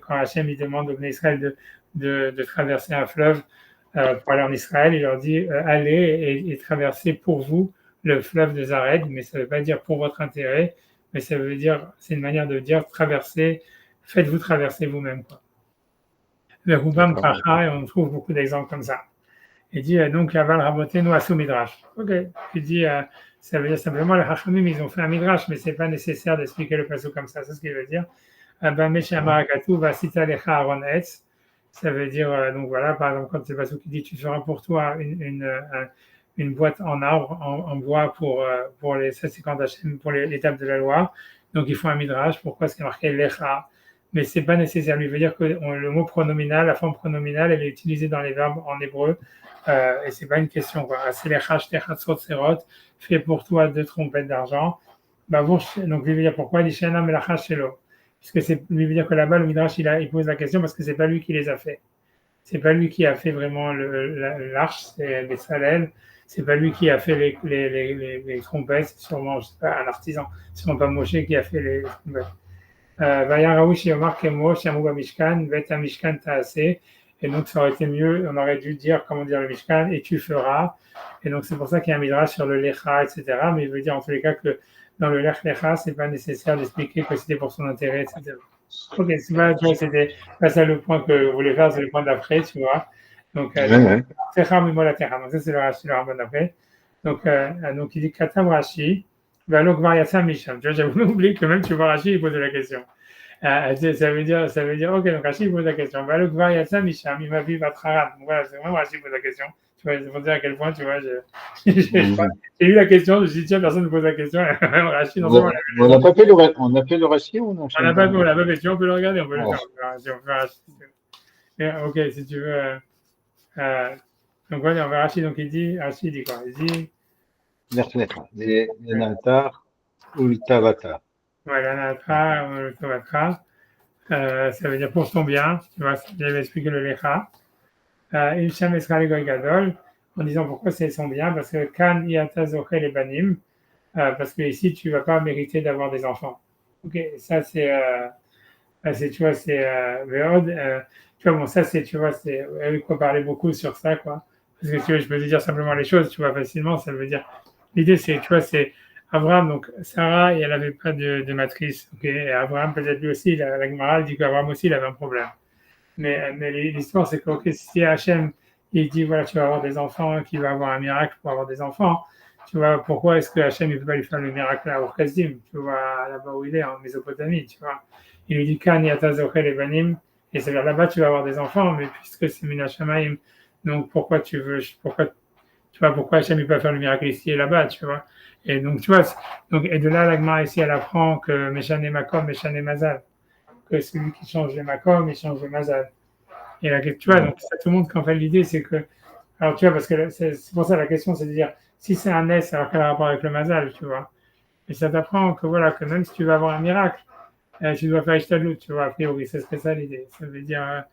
Hachem il demande aux Israël de traverser un fleuve pour aller en Israël, il leur dit allez et traversez pour vous le fleuve de Zared, mais ça ne veut pas dire pour votre intérêt, mais ça veut dire, c'est une manière de dire traverser, faites-vous traverser vous-même. Le Rubam Pracha, et on trouve beaucoup d'exemples comme ça. Il dit donc Aval Rabotenu Asu Midrash. Ok, il dit ça veut dire simplement les Hachamim ils ont fait un Midrash, mais c'est pas nécessaire d'expliquer le passage comme ça, c'est ce qu'il veut dire. Ben Meshamaragatu va citer les Aaron Etz. Ça veut dire, donc voilà, par exemple, quand c'est le passage qui dit tu feras pour toi une boîte en arbre, en bois pour les 50 Hachem, pour l'étape de la loi. Donc il faut un Midrash. Pourquoi est-ce qu'il y a marqué Lecha? Mais c'est pas nécessaire. Il veut dire que le mot pronominal, la forme pronominale, elle est utilisée dans les verbes en hébreu. Et c'est pas une question. Fais pour toi 2 trompettes d'argent. Donc, il veut dire pourquoi il dit Shana Melacha Shelo. Puisque lui veut dire que là-bas, le Midrash, il pose la question parce que c'est pas lui qui les a fait. C'est pas lui qui a fait vraiment l'arche, c'est les salelles. C'est pas lui qui a fait les trompettes, c'est sûrement, je sais pas, un artisan. C'est sûrement pas Moshe qui a fait les trompettes. Et donc, ça aurait été mieux, on aurait dû dire, comment dire le Mishkan, et tu feras. Et donc, c'est pour ça qu'il y a un midrash sur le Lecha, etc. Mais il veut dire en tous les cas que dans le Lech Lecha, c'est pas nécessaire d'expliquer que c'était pour son intérêt, etc. Ok, c'est pas, tu vois, c'était pas ça le point que vous voulez faire, c'est le point d'après, tu vois. Donc, Techa Mimola Techa. Donc, ça, c'est le Rashi d'après. Donc, il dit Katam Rashi. Valok Variasa Misham. Tu vois, j'avais oublié que même tu vois Rashi, il pose la question. Ça veut dire, ok, donc Rashi pose la question. Valok Variasa Misham, il m'a vu Vatraran. Voilà, c'est vraiment Rashi pose la question. Tu vois, c'est pour dire à quel point, tu vois, j'ai eu la question, je me suis dit, tiens, personne ne pose la question. Même Rashi, non seulement on n'a pas fait le Rashi ou on on n'a pas fait, si on peut le regarder, on peut le faire. Si on fait Rashi. Ok, si tu veux. Donc voilà, on va Rashi, donc Rashi dit quoi? Il dit. Les Natar ou le Tavatar. Voilà, Natra, le Tovatra. Ça veut dire pour ton bien, tu vois, j'avais expliqué le Lecha. Ilsham Esra Gadol, en disant pourquoi c'est son bien, parce que Kan Yata Zochel et Banim, parce que ici tu vas pas mériter d'avoir des enfants. Ok, ça c'est tu vois, c'est Veod, tu vois, bon, ça c'est, tu vois, c'est, il faut parler beaucoup sur ça, quoi. Parce que tu vois, je peux te dire simplement les choses, tu vois, facilement, ça veut dire, l'idée c'est, tu vois, c'est Abraham, donc Sarah, elle n'avait pas de matrice, ok, et Abraham, peut-être lui aussi, la Gemara dit qu'Abraham aussi, il avait un problème. Mais l'histoire, c'est que, ok, si Hachem, il dit, voilà, tu vas avoir des enfants, qu'il va avoir un miracle pour avoir des enfants, tu vois, pourquoi est-ce que Hachem, il ne peut pas lui faire le miracle à Ur-Kasdim, tu vois, là-bas où il est, en Mésopotamie, tu vois. Il lui dit, Kan yata zochel evanim, et c'est-à-dire là-bas, tu vas avoir des enfants, mais puisque c'est Minashamaim, donc pourquoi tu vois, pourquoi Hachem, il peut pas faire le miracle ici et là-bas, tu vois. Et donc, tu vois, et de là, l'Agma ici, elle apprend que Meshane Makom, Meshane Mazal, que celui qui change les Makom, il change le Mazal. Et tu vois, donc ça te montre qu'en fait, l'idée, c'est que, alors tu vois, parce que c'est pour ça la question, c'est de dire, si c'est un S, alors quel rapport avec le Mazal, tu vois. Et ça t'apprend que voilà, que même si tu vas avoir un miracle, tu dois faire Ishtadlut, tu vois, a priori, c'est ça l'idée. Ça veut dire,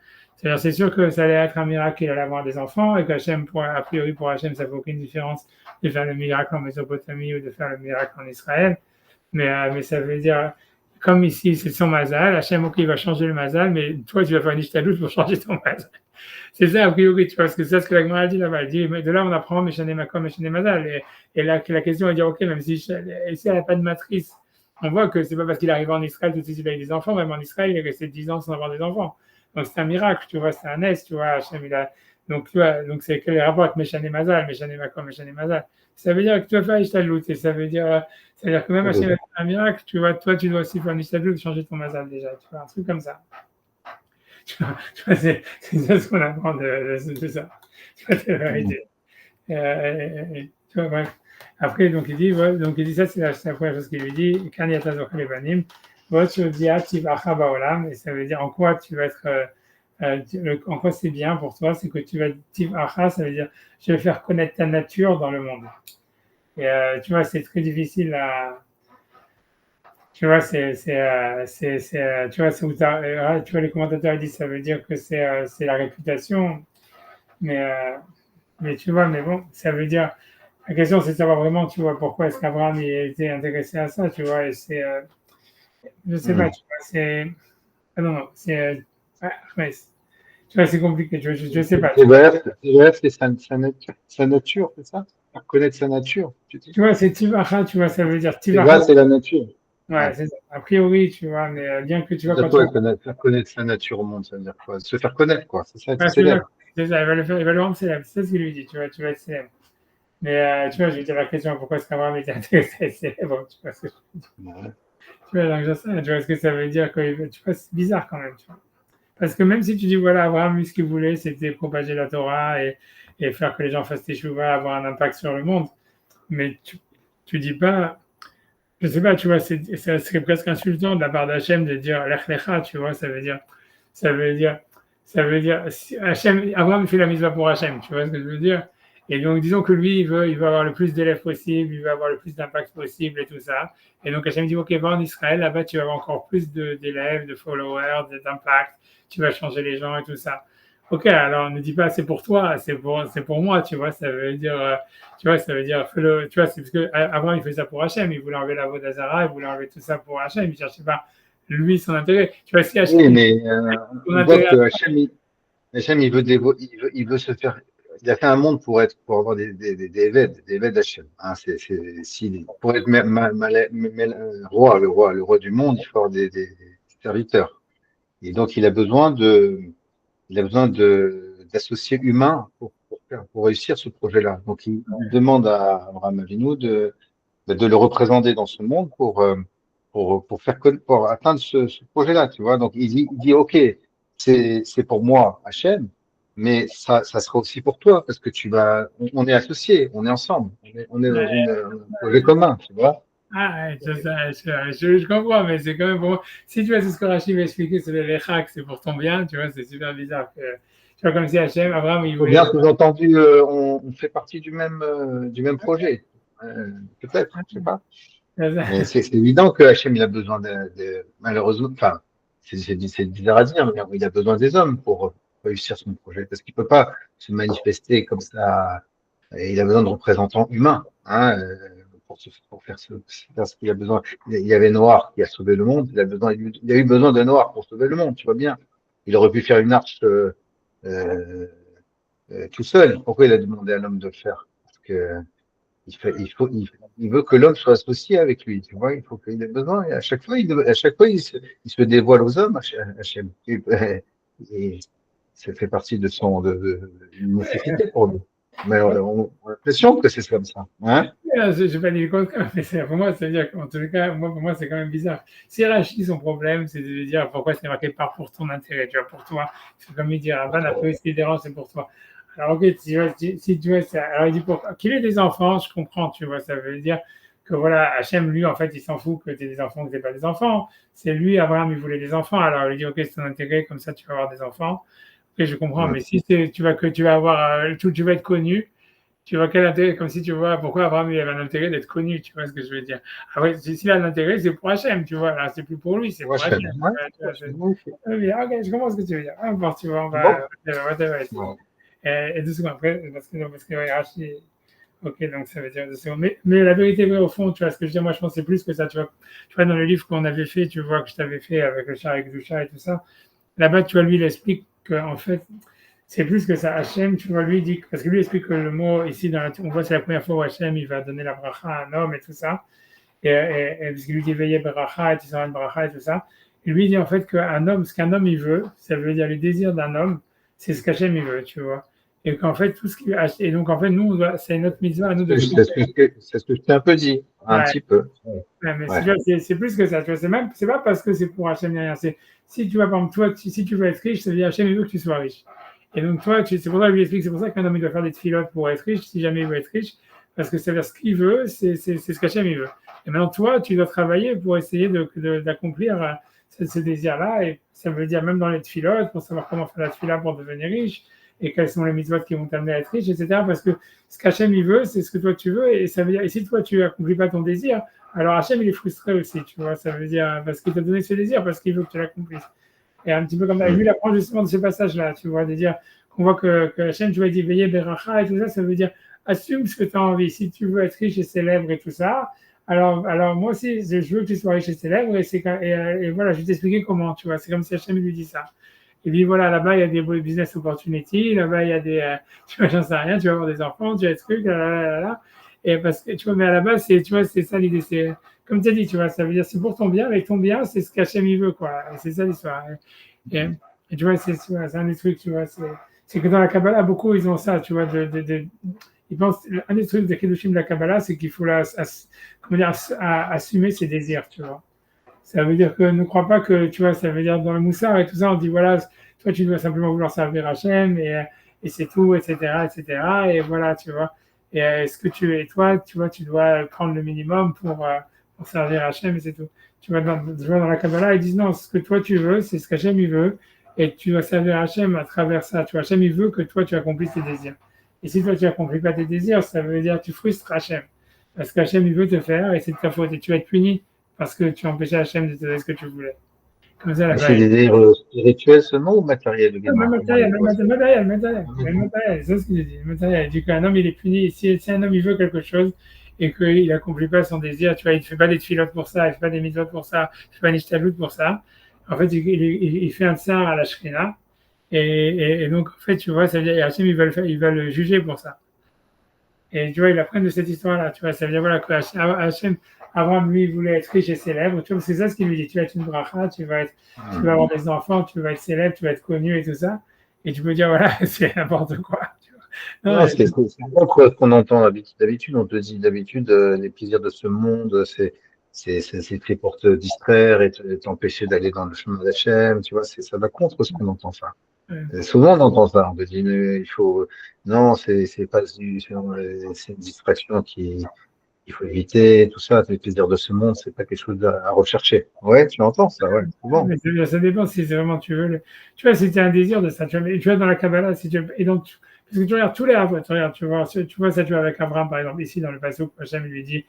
c'est sûr que ça allait être un miracle qu'il allait avoir des enfants, et qu'Hachem, a priori, pour Hachem, ça ne fait aucune différence de faire le miracle en Mésopotamie ou de faire le miracle en Israël. Mais ça veut dire, comme ici, c'est son mazal, Hachem, ok, il va changer le mazal, mais toi, tu vas faire une ishtadlut pour changer ton mazal. C'est ça, a priori, tu vois, parce que c'est ce que la Gemara dit là-bas. Elle dit, mais de là, on apprend Meshane Makom, Meshane Mazal. Et là, la question est de dire, ok, même si elle n'a pas de matrice, on voit que c'est pas parce qu'il arrive en Israël tout de suite il a eu des enfants, même en Israël, il est resté 10 ans sans avoir des enfants. Donc c'est un miracle, tu vois, c'est un S, tu vois, Hachem, Donc, tu vois, donc c'est quel rapport avec Meshane Mazal, Meshane Makom, Meshane Mazal. Ça veut dire que tu vas faire Ishtadlout, et ça veut dire que même Hachem va faire un miracle, tu vois, toi, tu dois aussi faire un Ishtadlout, changer ton Mazal déjà, tu vois, un truc comme ça. Tu vois, c'est ça ce qu'on apprend de ça. Tu vois, c'est la vérité. Tu vois, bref. Après, donc il dit, ouais, donc il dit ça, c'est la première chose qu'il lui dit. Kan yata zocher levanim, votre dia tivacha baolam, et ça veut dire en quoi tu vas être, en quoi c'est bien pour toi, c'est que tu vas tivacha, ça veut dire je vais faire connaître ta nature dans le monde. Et tu vois, c'est très difficile à, tu vois, tu vois, tu vois, les commentateurs ils disent ça veut dire que c'est la réputation, mais tu vois, mais bon, ça veut dire. La question, c'est de savoir vraiment, tu vois, pourquoi est-ce qu'Abraham il a été intéressé à ça, tu vois, et je sais pas, tu vois, ah non, non, ouais, tu vois, c'est compliqué, je sais pas. TVF, c'est sa nature, c'est ça? Faire connaître sa nature, tu dis? Tu vois, c'est Tivacha, tu vois, ça veut dire Teva, Tivacha. c'est la nature. Ouais, Ouais. c'est ça. A priori, tu vois, mais bien que tu vois, C'est quand tu quoi, vas. faire connaître sa nature au monde, ça veut dire quoi? Se faire connaître, quoi. C'est ça, être Ouais, célèbre. c'est ça, il va le faire, il va le rendre célèbre, c'est ça ce qu'il lui dit, tu vas être célèbre. Mais tu vois, je vais dire la question, pourquoi est-ce qu'Abraham était intéressé à être célèbre, tu vois, Ouais. tu vois, donc je sais, tu vois ce que ça veut dire, tu vois, c'est bizarre quand même, tu vois. Parce que même si tu dis, voilà, Abraham, lui, ce qu'il voulait, c'était propager la Torah et faire que les gens fassent teshuva, avoir un impact sur le monde, mais tu dis pas, je sais pas, tu vois, ça serait presque insultant de la part d'Hachem de dire Lech Lecha, tu vois, ça veut dire, si Hachem, Abraham fait la mitzvah pour Hachem, tu vois ce que je veux dire? Et donc, disons que lui, il veut avoir le plus d'élèves possible, il veut avoir le plus d'impact possible et tout ça. Et donc, Hachem dit, OK, va en Israël, là-bas, tu vas avoir encore plus d'élèves, de followers, d'impact, tu vas changer les gens et tout ça. OK, alors ne dis pas c'est pour toi, c'est pour moi, tu vois, ça veut dire, tu vois, ça veut dire, tu vois, c'est parce que avant il faisait ça pour Hachem, il voulait enlever la Vodazara, il voulait enlever tout ça pour Hachem, il cherchait pas lui son intérêt. Tu vois, si Oui, Hachem, mais son on voit intérêt, que Hachem, il veut se faire. Il a fait un monde pour avoir des évêdes d'Hachem. Hein, pour être le roi du monde, il faut avoir des serviteurs. Et donc, d'associés humains pour réussir ce projet-là. Donc, il demande à Abraham Avinu de le représenter dans ce monde pour atteindre ce projet-là, tu vois. Donc, il dit, OK, c'est pour moi, Hachem, mais ça sera aussi pour toi, parce que on est associés, on est ensemble, on est dans un projet commun, tu vois. ouais, je comprends, mais c'est quand même bon. Si tu vois, c'est ce que Rachid m'a expliqué, c'est les hacks, c'est pour ton bien, tu vois, c'est super bizarre. Tu vois, comme si Hachem, Abraham, il Faut voulait. bien sous-entendu, on fait partie du même projet. Peut-être, je sais pas. Mais c'est évident que Hachem, il a besoin malheureusement, enfin, c'est bizarre à dire, mais il a besoin des hommes pour réussir son projet, parce qu'il peut pas se manifester comme ça. Et il a besoin de représentants humains, hein, pour faire ce qu'il a besoin. Il y avait Noir qui a sauvé le monde, il a eu besoin de Noir pour sauver le monde, tu vois bien. Il aurait pu faire une arche euh, tout seul. Pourquoi il a demandé à l'homme de le faire? Parce que il veut que l'homme soit associé avec lui, tu vois, il faut qu'il ait besoin. Et à chaque fois, il se dévoile aux hommes, Hachem. Et ça fait partie une nécessité pour nous. Mais on a l'impression que c'est comme ça. Hein? Je n'ai pas dit le contraire, mais pour moi, c'est-à-dire qu'en tout cas, pour moi, c'est quand même bizarre. Si Rachid, son problème, c'est de dire pourquoi c'est marqué par pour ton intérêt, tu vois, pour toi. C'est comme il dit, Rabban, après, ce qui dérange, c'est pour toi. Alors, ok, si tu vois, alors il dit pourquoi qu'il ait des enfants, je comprends, tu vois, ça veut dire que voilà, Hachem, lui, en fait, il s'en fout que tu aies des enfants, que tu n'aies pas des enfants. C'est lui, Abraham, il voulait des enfants, alors il dit, ok, c'est ton intérêt, comme ça, tu vas avoir des enfants. Ok, je comprends, mais si tu vas avoir, tu vas être connu, tu vois quel intérêt, comme si tu vois pourquoi Abraham il avait un intérêt d'être connu, tu vois ce que je veux dire. Après, s'il a un intérêt, c'est pour Hachem, tu vois, là, c'est plus pour lui, c'est Pour pour Hachem. Hachem. Ouais, Tu pour vois, Hachem. Ok. ok, je comprends ce que tu veux dire. Ah, bon, tu vois, Bon. ouais. Bon. Et 2 secondes après, parce que ouais, Rachid, ok, donc ça veut dire 2 secondes. Mais la vérité, ouais, au fond, tu vois, ce que je veux dire, moi, je pense que c'est plus que ça, tu vois, dans le livre qu'on avait fait, tu vois, que je t'avais fait avec le chat, avec Doucha et tout ça, là-bas, tu vois, lui, il explique qu'en fait, c'est plus que ça. Hachem, tu vois, lui dit, parce que lui explique que le mot ici, on voit c'est la première fois où Hachem, il va donner la bracha à un homme et tout ça. Parce qu'il lui dit veillez bracha et tu seras une bracha et tout ça. Et lui dit en fait qu'un homme, ce qu'un homme il veut, ça veut dire le désir d'un homme, c'est ce qu'Hachem il veut, tu vois. Et qu'en fait, tout ce qui et donc en fait, nous, c'est notre mitzvah à nous de C'est ce que je t'ai un peu dit, un ouais, petit peu. ouais, mais Ouais. c'est plus que ça, tu vois, c'est pas parce que c'est pour Hachem ni rien, c'est si tu vas, par exemple, toi, si tu veux être riche, ça veut dire Hachem il veut que tu sois riche. Et donc toi, c'est pour ça que je lui explique, c'est pour ça qu'un homme il doit faire des tfilotes pour être riche, si jamais il veut être riche, parce que ça veut dire ce qu'il veut, c'est ce qu'Hachem il veut. Et maintenant toi, tu dois travailler pour essayer d'accomplir ce désir-là, et ça veut dire même dans les tfilotes, pour savoir comment faire la tfila pour devenir riche, et quels sont les mitzvot qui vont t'amener à être riche, etc. Parce que ce qu'Hachem il veut, c'est ce que toi tu veux, et ça veut dire, et si toi tu accomplis pas ton désir, alors Hachem il est frustré aussi, tu vois, ça veut dire, parce qu'il t'a donné ce désir, parce qu'il veut que tu l'accomplisses. Et un petit peu comme ça, lui il apprend justement de ce passage-là, tu vois, de dire qu'on voit que Hachem, tu vois, il dit veiller Beracha et tout ça, ça veut dire assume ce que tu as envie. Si tu veux être riche et célèbre et tout ça, alors moi aussi, je veux que tu sois riche et célèbre, et voilà, je vais t'expliquer comment, tu vois, c'est comme si Hachem lui dit ça. Et puis voilà, là-bas, il y a des business opportunities, là-bas, il y a des, tu vois, j'en sais rien, tu vas avoir des enfants, tu as des trucs, là, là, là, là. Et parce que, tu vois, mais à la base, tu vois, c'est ça l'idée, c'est, comme tu as dit, tu vois, ça veut dire, c'est pour ton bien, mais ton bien, c'est ce qu'Hachem il veut, quoi. Et c'est ça l'histoire. Et tu vois, c'est un des trucs, tu vois, c'est que dans la Kabbalah, beaucoup, ils ont ça, tu vois, ils pensent, un des trucs de Kedushim de la Kabbalah, c'est qu'il faut comment dire, assumer ses désirs, tu vois. Ça veut dire que ne crois pas que, tu vois, ça veut dire dans le moussard et tout ça, on dit voilà, toi tu dois simplement vouloir servir Hachem et c'est tout, etc., etc. Et voilà, tu vois. Et ce que et toi, tu vois, tu dois prendre le minimum pour servir Hachem et c'est tout. Tu vois, dans la Kabbalah, ils disent non, ce que toi tu veux, c'est ce qu'Hachem il veut et tu dois servir Hachem à travers ça. Tu vois, Hachem il veut que toi tu accomplisses tes désirs. Et si toi tu n'accomplis pas tes désirs, ça veut dire que tu frustres Hachem. Parce qu'Hachem il veut te faire et c'est de ta faute et tu vas être puni parce que tu empêchais Hachem de te donner ce que tu voulais. Comme ça, la Mais c'est veille. des désirs spirituels seulement ou matériels Même également? Comment on matériel, les voit ça? même matériel, c'est ce que j'ai dit. Matériel. Du coup, un homme, il est puni. Si un homme, il veut quelque chose et qu'il n'accomplit pas son désir, tu vois, il ne fait pas des filotes pour ça, il ne fait pas des mitzvot pour ça, il ne fait pas des shtalout pour ça. En fait, il fait un tsar à la shrina. Et donc, en fait, tu vois, ça veut dire, et Hachem, il va le juger pour ça. Et tu vois, ils apprennent de cette histoire-là. Tu vois, ça veut dire voilà, que Hachem, Abraham, lui, il voulait être riche et célèbre. Tu vois, c'est ça ce qu'il lui dit. Tu vas être une bracha, tu vas avoir des enfants, tu vas être célèbre, tu vas être connu et tout ça. Et tu peux dire, voilà, c'est n'importe quoi. Tu vois. Non, Non, c'est pas quoi qu'on entend d'habitude. D'habitude, on te dit d'habitude les plaisirs de ce monde, c'est fait pour te distraire et t'empêcher d'aller dans le chemin d'Hachem. Tu vois, ça va contre ce qu'on entend ça. Et souvent, on entend ça. On te dit, mais il faut, non, c'est pas c'est une distraction qu'il faut éviter. Tout ça, les plaisirs de ce monde, c'est pas quelque chose à rechercher. Ouais, tu entends ça, ouais, souvent. mais ça dépend si c'est vraiment tu veux. Tu vois, si tu as un désir de ça, tu vois dans la Kabbalah, si tu, et donc, parce que tu regardes tous les arbres, tu vois ça, tu vois avec Abraham, par exemple, ici dans le passage, Hachem lui dit,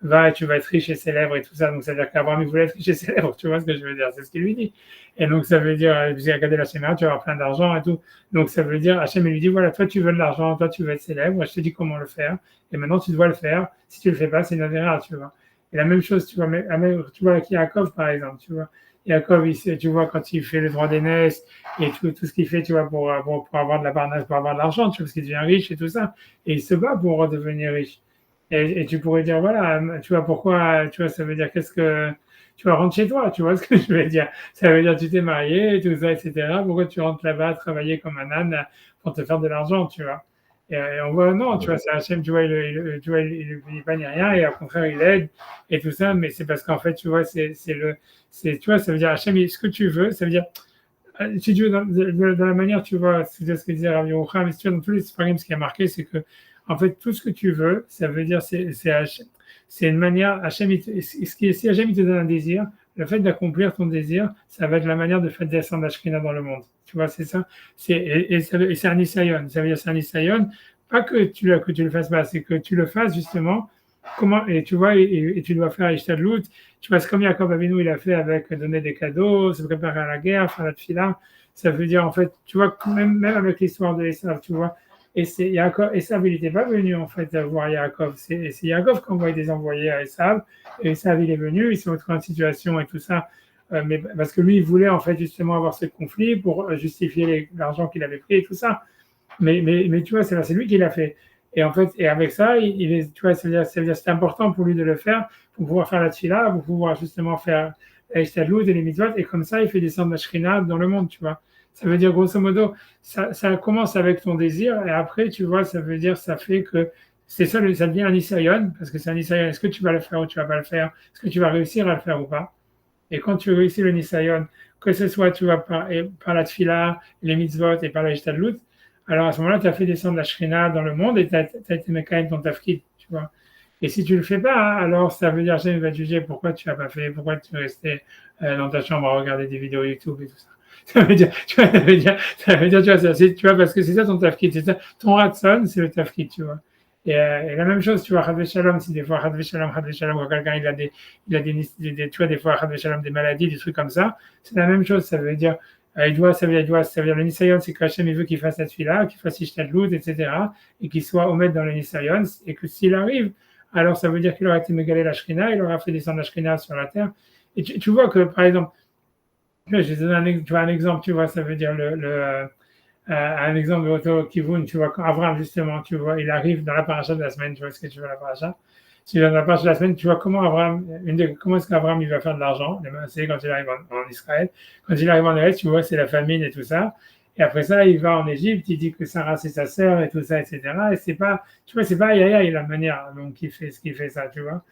va et tu vas être riche et célèbre et tout ça. Donc ça veut dire qu'Abraham, il voulait être riche et célèbre, tu vois ce que je veux dire, c'est ce qu'il lui dit. Et donc ça veut dire, j'ai regardé la schéma, tu vas avoir plein d'argent et tout. Donc ça veut dire, Hachem, il lui dit, voilà, toi tu veux de l'argent, toi tu veux être célèbre, je te dis comment le faire, et maintenant tu dois le faire. Si tu le fais pas, c'est une affaire, tu vois. Et la même chose, tu vois, tu vois avec Yaakov, par exemple, tu vois. Yaakov, tu vois, quand il fait le droit d'aînesse et tout ce qu'il fait, tu vois, pour avoir de la barnasse, pour avoir de l'argent, tu vois, parce qu'il devient riche et tout ça. Et il se bat pour redevenir riche. Et tu pourrais dire, voilà, tu vois, pourquoi, tu vois, ça veut dire, qu'est-ce que, tu vas rentrer chez toi, tu vois ce que je veux dire. Ça veut dire, tu t'es marié, et tout ça, etc. Pourquoi tu rentres là-bas travailler comme un âne pour te faire de l'argent, tu vois. Et on voit, non, tu vois, c'est Hachem, tu vois, tu vois, il punit pas ni rien, et au contraire, il aide, et tout ça, mais c'est parce qu'en fait, tu vois, tu vois, ça veut dire, Hachem, ce que tu veux, ça veut dire, si tu veux, dans la manière, tu vois, c'est ce que disait Rabbi Yerucham, mais si tu vois, dans tous les programmes, ce qui a marqué, c'est que, en fait, tout ce que tu veux, ça veut dire, c'est une manière, Hachem, si Hachem, il te donne un désir, le fait d'accomplir ton désir, ça va être la manière de faire descendre la Shrina dans le monde. Tu vois, c'est ça. Et c'est un isayon. Ça veut dire, c'est un isayon, pas que tu le fasses pas, c'est que tu le fasses justement. Comment, et tu vois, et tu dois faire Ishtadlout. Tu vois, c'est comme Jacob Avinu, il a fait avec donner des cadeaux, se préparer à la guerre, faire la tefila. Ça veut dire, en fait, tu vois, même avec l'histoire de Esav, tu vois, et c'est Yaakov, Esav, il n'était pas venu en fait voir Yaakov. C'est Yaakov qui envoyait des envoyés à Esav. Et Esav, il est venu, ils se sont retrouvés en situation et tout ça. Mais parce que lui, il voulait en fait justement avoir ce conflit pour justifier l'argent qu'il avait pris et tout ça. Mais tu vois, c'est lui qui l'a fait. Et en fait, et avec ça, tu vois, c'est important pour lui de le faire, pour pouvoir faire la tefila, pour pouvoir justement faire la Ishtadlout et les mitzvot, et comme ça, il fait descendre la Shrina dans le monde, tu vois. Ça veut dire, grosso modo, ça commence avec ton désir, et après, tu vois, ça veut dire, ça fait que c'est ça, ça devient un Nisayon, parce que c'est un Nisayon. Est-ce que tu vas le faire ou tu vas pas le faire? Est-ce que tu vas réussir à le faire ou pas? Et quand tu réussis le Nisayon, que ce soit, tu vois, par la Tfila, les mitzvot et par la Ishtadlout, alors à ce moment-là, tu as fait descendre la Shrina dans le monde et tu as été Mekayem ton tafkid, tu vois. Et si tu le fais pas, alors ça veut dire Hachem va te juger pourquoi tu n'as pas fait, pourquoi tu es resté dans ta chambre à regarder des vidéos YouTube et tout ça. Ça veut dire, tu vois, tu vois, tu vois, parce que c'est ça ton tafkid, c'est ça, ton ratson, c'est le tafkid, tu vois. Et la même chose, tu vois, Hadvé Shalom, si des fois Hadvé Shalom, quand quelqu'un tu vois, des fois Hadvé Shalom, des maladies, des trucs comme ça, c'est la même chose, ça veut dire, ça veut dire le Nisayon, c'est qu'Hachem il veut qu'il fasse cette fille-là, qu'il fasse Ishtadlout, etc., et qu'il soit honnête dans le Nisayon, et que s'il arrive, alors ça veut dire qu'il aura été mégalé la Shrina, il aura fait descendre la Shrina sur la terre. Et tu vois que, par exemple, je vais donner un exemple, tu vois, ça veut dire un exemple de Otto Kivun, tu vois, quand Abraham, justement, tu vois, il arrive dans la paracha de la semaine, tu vois ce que tu veux, la paracha. Si dans la paracha de la semaine, tu vois comment est-ce qu'Abraham, il va faire de l'argent, c'est quand il arrive en Israël. Quand il arrive en Israël, tu vois, c'est la famine et tout ça. Et après ça, il va en Égypte, il dit que Sarah, c'est sa sœur et tout ça, etc. Et c'est pas, tu vois, c'est pas aïe la manière dont il fait ce qu'il fait ça, tu vois.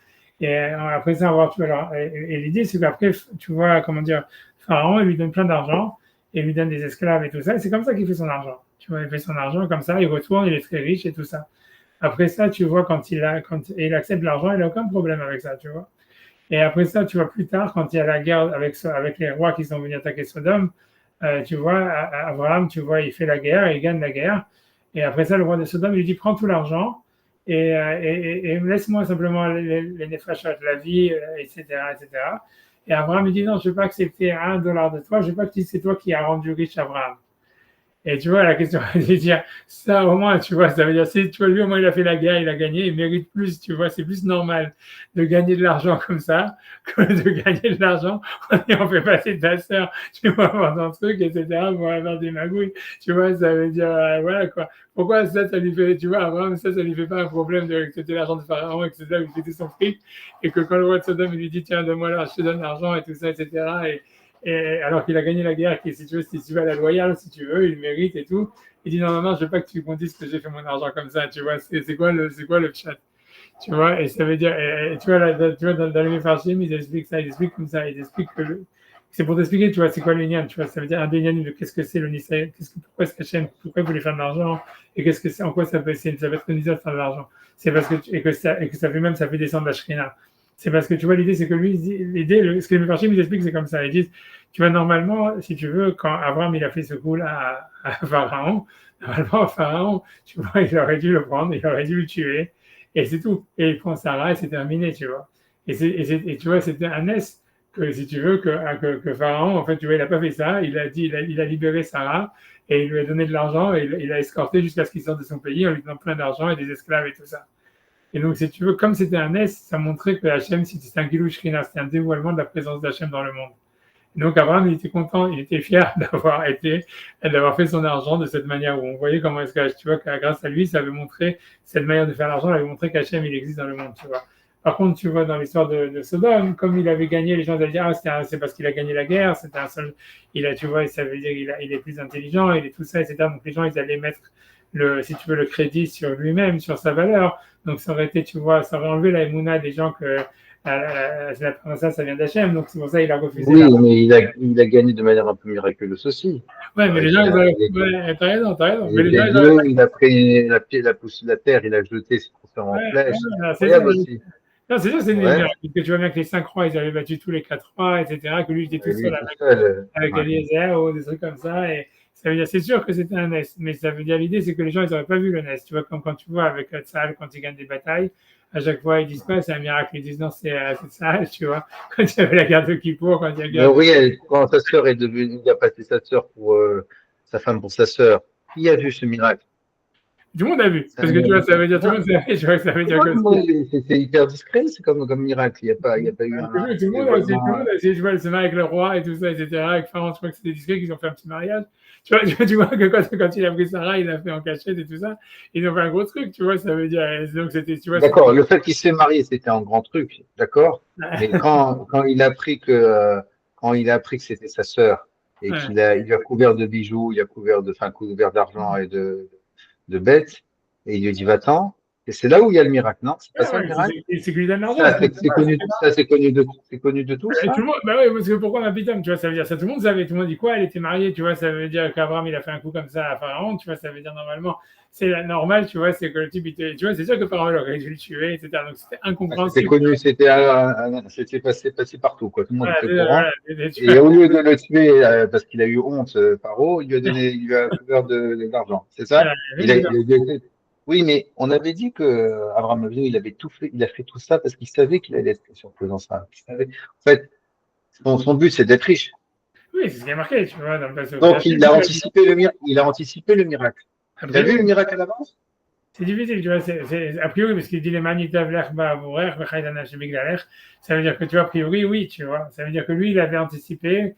Et après ça, tu vois, alors, et l'idée, c'est qu'après, tu vois, comment dire, Pharaon, il lui donne plein d'argent, et il lui donne des esclaves et tout ça, et c'est comme ça qu'il fait son argent. Tu vois, il fait son argent comme ça, il retourne, il est très riche et tout ça. Après ça, tu vois, quand il accepte l'argent, il n'a aucun problème avec ça, tu vois. Et après ça, tu vois, plus tard, quand il y a la guerre avec les rois qui sont venus attaquer Sodome, tu vois, Abraham, tu vois, il fait la guerre, il gagne la guerre. Et après ça, le roi de Sodome, il lui dit, prends tout l'argent et laisse-moi simplement les nefashot, la vie, etc., etc. Et Abraham lui dit, non, je ne vais pas accepter $1 de toi, je ne veux pas que c'est toi qui as rendu riche Abraham. Et tu vois, la question, c'est de dire, ça au moins, tu vois, ça veut dire, tu vois, lui au moins il a fait la guerre, il a gagné, il mérite plus, tu vois, c'est plus normal de gagner de l'argent comme ça que de gagner de l'argent et on fait passer ta sœur, tu vois, avoir un truc, etc., pour avoir des magouilles, tu vois, ça veut dire, voilà quoi. Pourquoi ça lui fait, tu vois, Abraham, ça lui fait pas un problème d'accepter l'argent de Pharaon, etc., il fait tout son fric, et que quand le roi de Sodome, il lui dit, tiens, donne-moi là, je te donne l'argent et tout ça, etc., et alors qu'il a gagné la guerre, si tu veux, à la loyale, si tu veux, il mérite et tout. Il dit non, je veux pas que tu me dises que j'ai fait mon argent comme ça, tu vois. C'est quoi le chat, tu vois. Et ça veut dire, tu vois, tu vois dans les Mefarshim, ils expliquent ça, ils expliquent comme ça, ils expliquent que c'est pour t'expliquer, tu vois, c'est quoi le nian, tu vois. Ça veut dire un des nianim de qu'est-ce que c'est le Nisaï, pourquoi est-ce qu'Hachem, pourquoi il voulait faire de l'argent, et qu'est-ce que c'est, en quoi ça peut être le Nisaï de faire de l'argent. C'est parce que, et que ça fait descendre la Shrina. C'est parce que tu vois, l'idée, c'est que lui, ce que les Mefarshim, ils expliquent, c'est comme ça. Ils disent, tu vois, normalement, si tu veux, quand Abraham il a fait ce coup-là à Pharaon, normalement, Pharaon, tu vois, il aurait dû le prendre, il aurait dû le tuer, et c'est tout. Et il prend Sarah et c'est terminé, tu vois. Et tu vois, c'était un S que, si tu veux, que Pharaon, en fait, tu vois, il n'a pas fait ça, il a libéré Sarah et il lui a donné de l'argent et il a escorté jusqu'à ce qu'il sorte de son pays en lui donnant plein d'argent et des esclaves et tout ça. Et donc, si tu veux, comme c'était un S, ça montrait que Hachem, c'était un Gilou Shrina, c'était un dévoilement de la présence d'Hachem dans le monde. Donc Abraham, il était content, il était fier d'avoir fait son argent de cette manière où on voyait comment est-ce que, tu vois, que grâce à lui, ça avait montré, cette manière de faire l'argent, avait montré qu'Hachem, il existe dans le monde, tu vois. Par contre, tu vois, dans l'histoire de Sodome, comme il avait gagné, les gens allaient dire, c'est parce qu'il a gagné la guerre, c'était un seul, tu vois, ça veut dire il est plus intelligent, il est tout ça, etc. Donc les gens, ils allaient mettre si tu veux, le crédit sur lui-même, sur sa valeur. Donc ça aurait été, tu vois, ça aurait enlevé la émouna des gens que ça vient d'Hachem, donc c'est pour ça qu'il a refusé. Oui, mais il a gagné de manière un peu miraculeuse aussi. Ouais, mais les gens, t'as raison. Mais les gens, il a pris la terre, il a jeté, s'est transformé en flèche. C'est incroyable aussi. Non, c'est sûr, c'est une miracle. Que tu vois bien que les 5 rois, ils avaient battu tous les 4 rois, etc. Que lui, il était tout seul avec Eliezer ou des trucs comme ça. Et ça veut dire, c'est sûr que c'était un NES. Mais ça veut dire, l'idée, c'est que les gens, ils n'auraient pas vu le NES. Tu vois, comme quand tu vois avec Tzahal, quand ils gagnent des batailles, à chaque fois, ils disent pas, c'est un miracle. Ils disent non, c'est Tzahal, tu vois. Quand il y avait la guerre de Kippour, quand il y a la guerre. Oui, quand sa sœur est devenue, il a passé sa sœur pour sa femme pour sa sœur. Qui a vu ce miracle? Tout le monde a vu. Parce que tu vois, ça veut dire, tout le monde savait, tu vois, ça veut dire que c'est hyper discret, c'est comme miracle. Il y a pas eu tout le monde a essayé, tout le monde a essayé, tu vois, de se marier avec le roi et tout ça, etc. Avec Pharaon, je crois que c'était discret qu'ils ont fait un petit mariage. Tu vois que quand il a pris Sarah, il l'a fait en cachette et tout ça. Ils ont fait un gros truc, tu vois, ça veut dire. Donc c'était, tu vois, D'accord, le fait qu'il s'est marié, c'était un grand truc, d'accord. Mais quand quand il a appris que c'était sa sœur et ouais. il lui a couvert de bijoux, il a couvert d'argent et de bêtes, et il lui a dit va-t'en. Et c'est là où il y a le miracle, non? C'est pas Ouais, ça le ouais, miracle? c'est qu'il lui donne l'argent. Ça, c'est connu de tous, Et tout ça? le monde, bah oui, parce que pourquoi ma pitome, tu vois, ça veut dire ça, tout le monde savait, tout le monde dit quoi, elle était mariée, tu vois, ça veut dire qu'Abraham, il a fait un coup comme ça à Pharaon, tu vois, ça veut dire normalement, c'est la normale, tu vois, c'est que le type, tu vois, c'est sûr que Pharaon aurait dû le tuer, etc. Donc c'était C'était incompréhensible. connu, c'était passé partout, quoi. Tout le monde Voilà, était au courant. tu vois, Et au lieu de le tuer parce qu'il a eu honte, Paro, il lui a couvert d'argent. C'est ça? voilà, Oui, mais on avait dit que Abraham Avinu, il avait tout fait, il a fait tout ça parce qu'il savait qu'il allait être riche en faisant ça. En fait, son but, c'est d'être riche. oui, c'est ce qui est marqué, tu vois, dans le passage. Donc, il a anticipé le miracle. Il a vu le miracle à l'avance? C'est difficile, tu vois, a priori, parce qu'il dit les manitav l'erba avourer, ça veut dire que tu vois, a priori, oui, tu vois, ça veut dire que lui, il avait anticipé.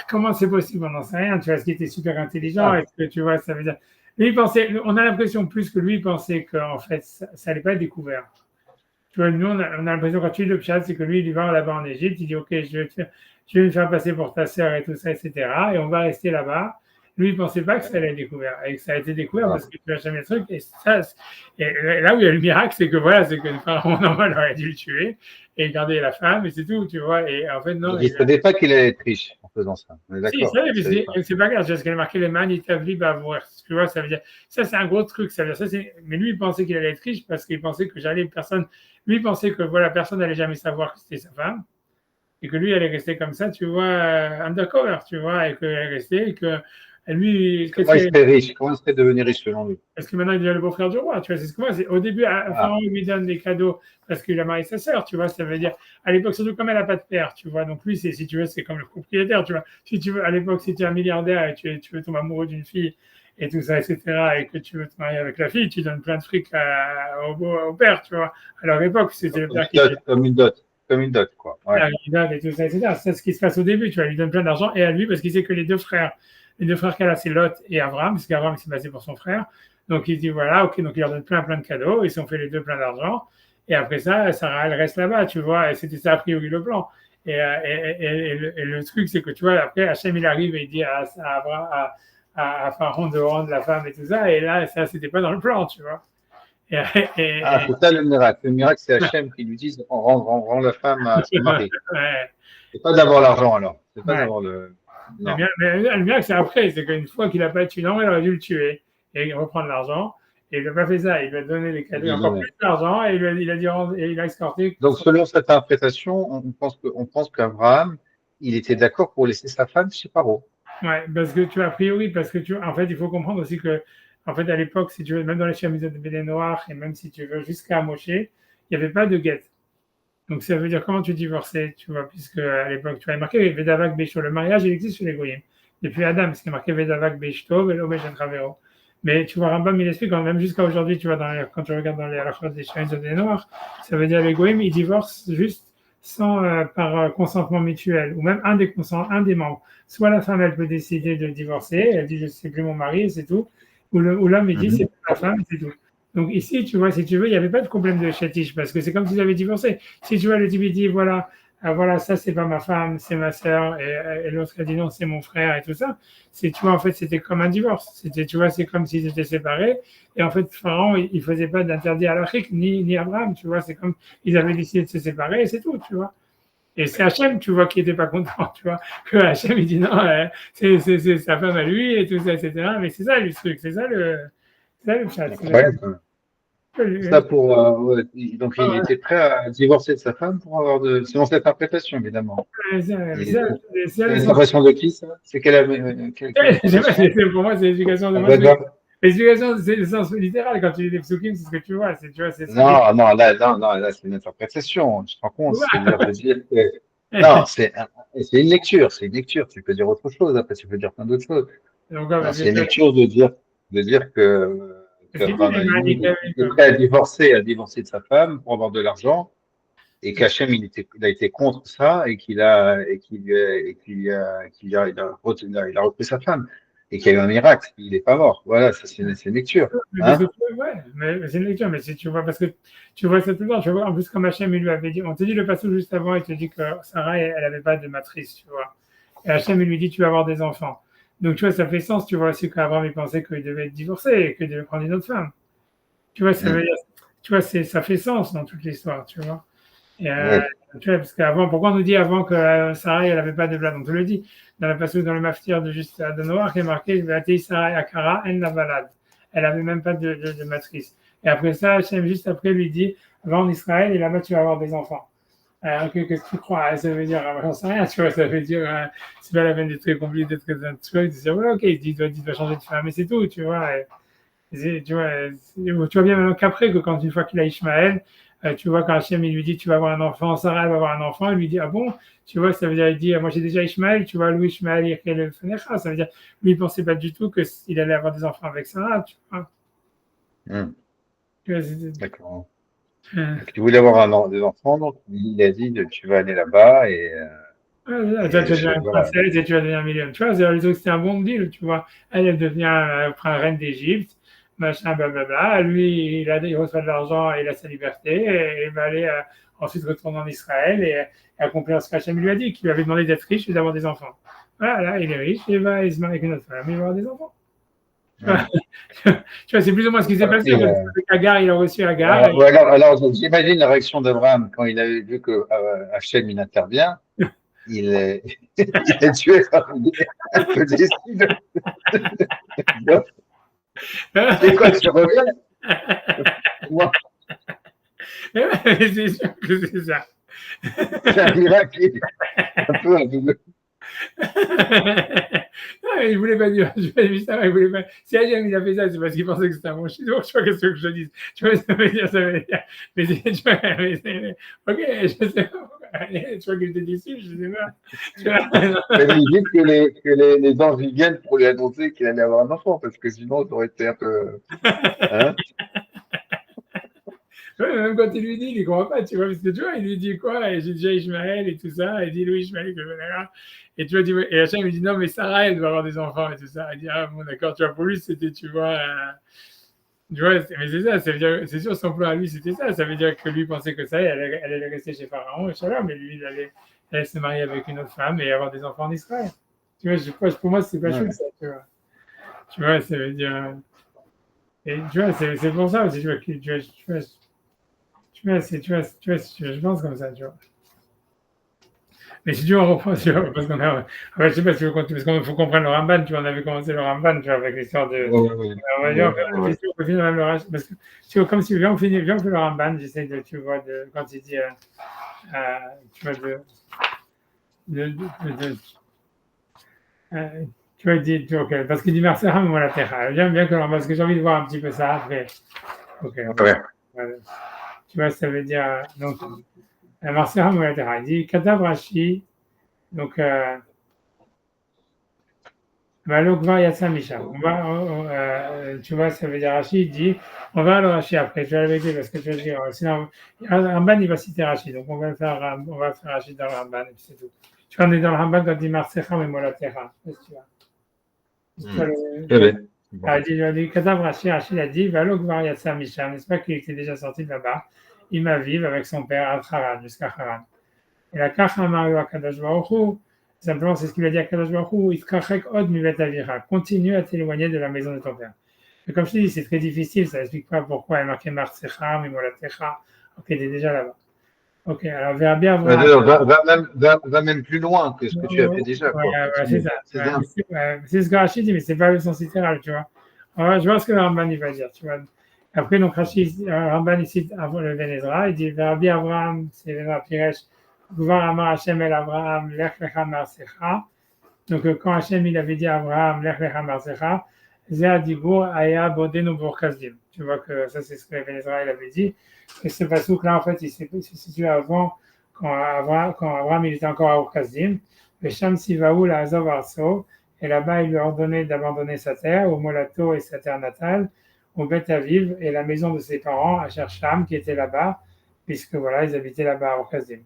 Comment c'est possible? On n'en sait rien, tu vois, ce qui était super intelligent, Ah, est-ce que tu vois, ça veut dire. Lui, il pensait, on a l'impression plus que lui, il pensait qu'en fait, ça n'allait pas être découvert. Tu vois, nous, on a l'impression, quand tu lis le chat, c'est que lui, il va là-bas en Égypte, il dit, OK, je vais me faire passer pour ta sœur et tout ça, etc. Et on va rester là-bas. Lui, il ne pensait pas que ça allait être découvert. Et que ça a été découvert ah. parce que tu as jamais le truc. Et là où il y a le miracle, c'est que voilà, c'est que le pharaon normal aurait dû le tuer et garder la femme, et c'est tout, tu vois. Et en fait, non. Donc, il ne savait pas qu'il allait être riche en faisant ça. On est Si, il d'accord. savait, Il savait pas. mais c'est pas grave, parce qu'elle a marqué les mains établis à voir. Tu vois, ça veut dire, ça c'est un gros truc, ça veut dire, mais lui il pensait qu'il allait être riche parce qu'il pensait que lui il pensait que voilà, personne n'allait jamais savoir que c'était sa femme et que lui allait rester comme ça, tu vois, undercover, tu vois, et qu'elle allait rester, et que lui, Comment il serait riche? Comment il serait devenu riche selon lui? parce que maintenant il devient le beau-frère du roi, tu vois, c'est ce que moi, au début, Ah, Pharaon lui donne des cadeaux parce qu'il a marié sa sœur, tu vois, ça veut dire, à l'époque, surtout comme elle n'a pas de père, tu vois, donc lui, si tu veux, c'est comme le propriétaire, tu vois, si tu veux, à l'époque, si tu es un milliardaire et tu veux tomber amoureux d'une fille et tout ça, etc., et que tu veux te marier avec la fille, tu donnes plein de fric au père, tu vois. À leur époque, c'était le père qui était comme une dot, quoi. Ouais. et tout ça, etc. C'est ce qui se passe au début, tu vois, il lui donne plein d'argent et à lui, parce qu'il sait que les deux frères qu'elle a, c'est Lot et Abraham, parce qu'Abraham s'est basé pour son frère. Donc il dit voilà, ok, donc il leur donne plein de cadeaux, ils se sont fait les deux plein d'argent. Et après ça, Sarah, elle reste là-bas, tu vois, et c'était ça a priori le plan. Et le truc, c'est que tu vois, après, Hachem, il arrive et il dit à Pharaon de rendre la femme et tout ça, et là, ça, c'était pas dans le plan, tu vois. Et, Ah, c'est ça le miracle. Le miracle, c'est Hachem qui lui dit rend la femme à son mari. ouais, C'est pas d'avoir l'argent alors. C'est pas ouais. d'avoir le. Le Non. miracle, c'est après, c'est qu'une fois qu'il n'a pas tué, non, il aurait dû le tuer et reprendre l'argent. Et il n'a pas fait ça, il lui a donné les cadeaux, encore plus d'argent, et il a dit, et il a escorté. Donc, selon cette interprétation, on pense qu'Abraham, il était d'accord pour laisser sa femme chez Paro. Ouais, parce que tu as, a priori, parce que en fait, il faut comprendre aussi que, en fait, à l'époque, si tu veux, même dans les chemises de Béné Noir, et même si tu veux, jusqu'à Moshe, il n'y avait pas de guette. Donc, ça veut dire comment tu divorçais, tu vois, puisque à l'époque, tu as marqué Vedavak Bécho. Le mariage, il existe chez les Goyim. Depuis Adam, c'est marqué Vedavak Bécho, Velo Travero. Mais tu vois, Rambam, il explique, même jusqu'à aujourd'hui, tu vois, quand tu regardes dans les halachot des chemises de Béné Noir, ça veut dire les Goyim, ils divorcent juste par consentement mutuel, ou même un des membres. Soit la femme, elle peut décider de divorcer, elle dit je ne sais plus mon mari, c'est tout, ou l'homme, il dit c'est la femme, c'est tout. Donc ici, tu vois, si tu veux, il n'y avait pas de problème de chatiche, parce que c'est comme s'ils avaient divorcé. Si tu vois, le type, il dit, voilà, voilà, ça, c'est pas ma femme, c'est ma sœur, et l'autre, elle dit non, c'est mon frère, et tout ça. Tu vois, en fait, c'était comme un divorce. Tu vois, c'est comme s'ils étaient séparés. Et en fait, Pharaon, il faisait pas d'interdit à l'Afrique, ni Abraham, tu vois, c'est comme, ils avaient décidé de se séparer, et c'est tout, tu vois. Et c'est Hachem, tu vois, qui n'était pas content, tu vois, que Hachem, il dit non, c'est sa femme à lui, et tout ça, etc. Mais c'est ça le truc, c'est ça le chat. Incroyable. Ça pour, donc il était prêt à divorcer de sa femme pour avoir selon cette interprétation, évidemment. C'est l'interprétation de qui, ça? C'est Pour moi, c'est l'éducation de moi. L'éducation, c'est le sens littéral. Quand tu lis les psukim, c'est ce que tu vois. Non, là, c'est une interprétation. Tu te rends compte? C'est-à-dire de dire que. Non, c'est une lecture, c'est une lecture. Tu peux dire autre chose, après tu peux dire plein d'autres choses. C'est une lecture de dire Parce qu'il dit, qu'Abraham il a m'a dit dit, que il est prêt à divorcer de sa femme pour avoir de l'argent, et qu'Hachem, il a été contre ça, et qu'il a repris sa femme, et qu'il y a eu un miracle, il n'est pas mort. Voilà, ça c'est une lecture. mais parce Hein? que ouais, mais c'est une lecture, mais si tu vois, parce que tu vois ça tout le temps, tu vois, en plus, comme Hachem, il lui avait dit, on te dit le passage juste avant, il te dit que Sarah, elle n'avait pas de matrice, tu vois. Et Hachem, il lui dit, tu vas avoir des enfants. Donc, tu vois, ça fait sens, tu vois, aussi qu'Abraham, il pensait qu'il devait être divorcé et qu'il devait prendre une autre femme. Tu vois, ça veut Mm. dire, tu vois, ça fait sens dans toute l'histoire, tu vois. Et, Ouais. tu vois, parce qu'avant, pourquoi on nous dit avant que Sarah, elle n'avait pas de blade? On te le dit dans la passage dans le maftir de juste de Noir qui est marqué Vatei Sarah Akara en la balade. Elle n'avait même pas de matrice. Et après ça, Hachem, juste après, lui dit va en Israël et là-bas, tu vas avoir des enfants. Qu'est-ce que tu crois? Ça veut dire, j'en sais rien, tu vois, ça veut dire, c'est pas la peine d'être très compliqué, d'être très, tu vois, de dire, ouais, ok, il doit changer de femme, mais c'est tout, tu vois. Tu vois bien maintenant qu'après, que quand une fois qu'il a Ishmaël, tu vois, quand Hachem il lui dit tu vas avoir un enfant, Sarah elle va avoir un enfant, il lui dit ah bon, tu vois, ça veut dire, il dit moi j'ai déjà Ishmaël, tu vois, lui Ishmaël il est le Fenecha, ça veut dire, lui il pensait pas du tout qu'il allait avoir des enfants avec Sarah, tu vois. Mm. Tu vois, D'accord. Donc, il voulait avoir des enfants, donc il a dit tu vas aller là-bas, toi, tu vas et devenir une voilà. princesse et tu vas devenir millionnaire. Tu vois, c'était un bon deal, tu vois. Elle devient reine d'Égypte, machin, blablabla. Lui, il reçoit de l'argent, il a sa liberté, et il va aller ensuite retourner en Israël et accomplir ce qu'Hachem lui a dit, qu'il lui avait demandé d'être riche et d'avoir des enfants. Voilà, là, il est riche, il se marie avec une autre femme, il va avoir des enfants. Tu vois, Mm. tu vois, c'est plus ou moins ce qui s'est passé. En Après, fait, avec Agar, il a reçu Agar. ouais, alors, j'imagine la réaction d'Abraham quand il avait vu que Hachem il intervient, il est, il est tué un peu déçu. C'est quoi, tu reviens? Moi, C'est sûr que c'est ça. c'est un miracle, un peu. Non, il voulait pas dire, il voulait pas. Si Hachem il a fait ça, c'est parce qu'il pensait que c'était un bon chinois. Je sais pas qu'est-ce que je dise. Tu vois, ça veut dire. Mais tu vois, ok, je sais pas. Tu vois que j'étais déçu, je sais pas. Tu Mais vois, il dit que les anges ils viennent pour lui annoncer qu'il allait avoir un enfant, parce que sinon, ça aurait été un peu. Hein? ouais, même quand il lui dit, il ne croit pas, tu vois, parce que tu vois, il lui dit quoi, et j'ai déjà Ishmaël et tout ça, il dit oui, Ishmaël, et tu vois, et Hachem, il dit non, mais Sarah, elle doit avoir des enfants et tout ça. Il dit ah bon, d'accord, tu vois, pour lui, c'était, tu vois, mais c'est ça, ça veut dire, c'est sûr, son plan à lui, c'était ça veut dire que lui pensait que ça, elle allait rester chez Pharaon, et Shalom, mais lui, elle allait se marier avec une autre femme et avoir des enfants en Israël. Tu vois, pour moi, c'est pas chou, Ouais. ça, tu vois. Tu vois, ça veut dire, et tu vois, c'est pour ça aussi, tu vois, je pense comme ça, tu vois. Mais si tu veux, on reprend, tu vois, parce qu'on a, je sais pas si tu veux continuer, parce qu'il faut comprendre le Ramban, tu vois, on avait commencé le Ramban, tu vois, avec l'histoire de, Ouais, ouais, ouais. on va dire, Ouais, ouais, ouais. si on peut finir même le reste, parce que, tu vois, comme si, viens, on fait le Ramban, j'essaie de, tu vois, quand il dit, tu vois, de, de, de, tu vois, il dit, ok, parce qu'il dit merci, la terre. J'aime bien que, parce que j'ai envie de voir un petit peu ça après. Ok, on va, Ouais. voilà. Tu vois, ça veut dire, donc, merci, la terre. Il dit, Katav Rashi, donc, Malokva Yatsa Misha. Tu vois, ça veut dire Rachid dit, on va le Rachid après, je vais le dire parce que je veux dire, sinon, Ramban il va citer Rachid, donc on va faire Rachid dans le Ramban et puis c'est tout. Tu vois, on est dans le Ramban quand il dit Marsecha mais Molatecha. Tu vois, Très bien. Bon. il dit, Katav Rachid a dit, Malokva Yatsa Misha, n'est-ce pas qu'il était déjà sorti de là-bas, il m'a vive avec son père à Haran, jusqu'à Haran. Et la Kacha Mario Akadosh Baruch Hu, simplement, c'est ce qu'il a dit à Kadosh Baruch Hu, Itkachek od mivet avira, continue à t'éloigner de la maison de ton père. Mais comme je te dis, c'est très difficile, ça n'explique pas pourquoi il est marqué Marsecha, Mimolatecha. Ok, il est déjà là-bas. Ok, alors vers bien Abraham. Va même plus loin que ce que tu as fait déjà, quoi. Ouais, c'est Continue. ça. C'est Ouais, ça. c'est ce que Rachid dit, mais c'est pas le sens littéral, tu vois. Je vois ce que le Ramban il va dire, tu vois. Après, donc Rachid, Ramban il cite le Ben Ezra, il dit vers bien Abraham, c'est Ezra Piresh, Gouvar Amar Hashem el Abraham, Lech Lecha Marsecha. Donc, quand Hachem il avait dit à Abraham, Lech Lecha Marsecha, Zéa Dibour, Aya Bodenu Bourkazdim. Tu vois que ça, c'est ce que Ben Ezra il avait dit. Et ce pasouk-là, en fait, il se situe avant, quand Abraham il était encore à Urkazdim. Le Sham Sivaou, la Azov Arso. Et là-bas, il lui a ordonné d'abandonner sa terre, au Molato et sa terre natale, au Beth Aviv et la maison de ses parents à Shersham qui était là-bas, puisque voilà, ils habitaient là-bas au Kasdim.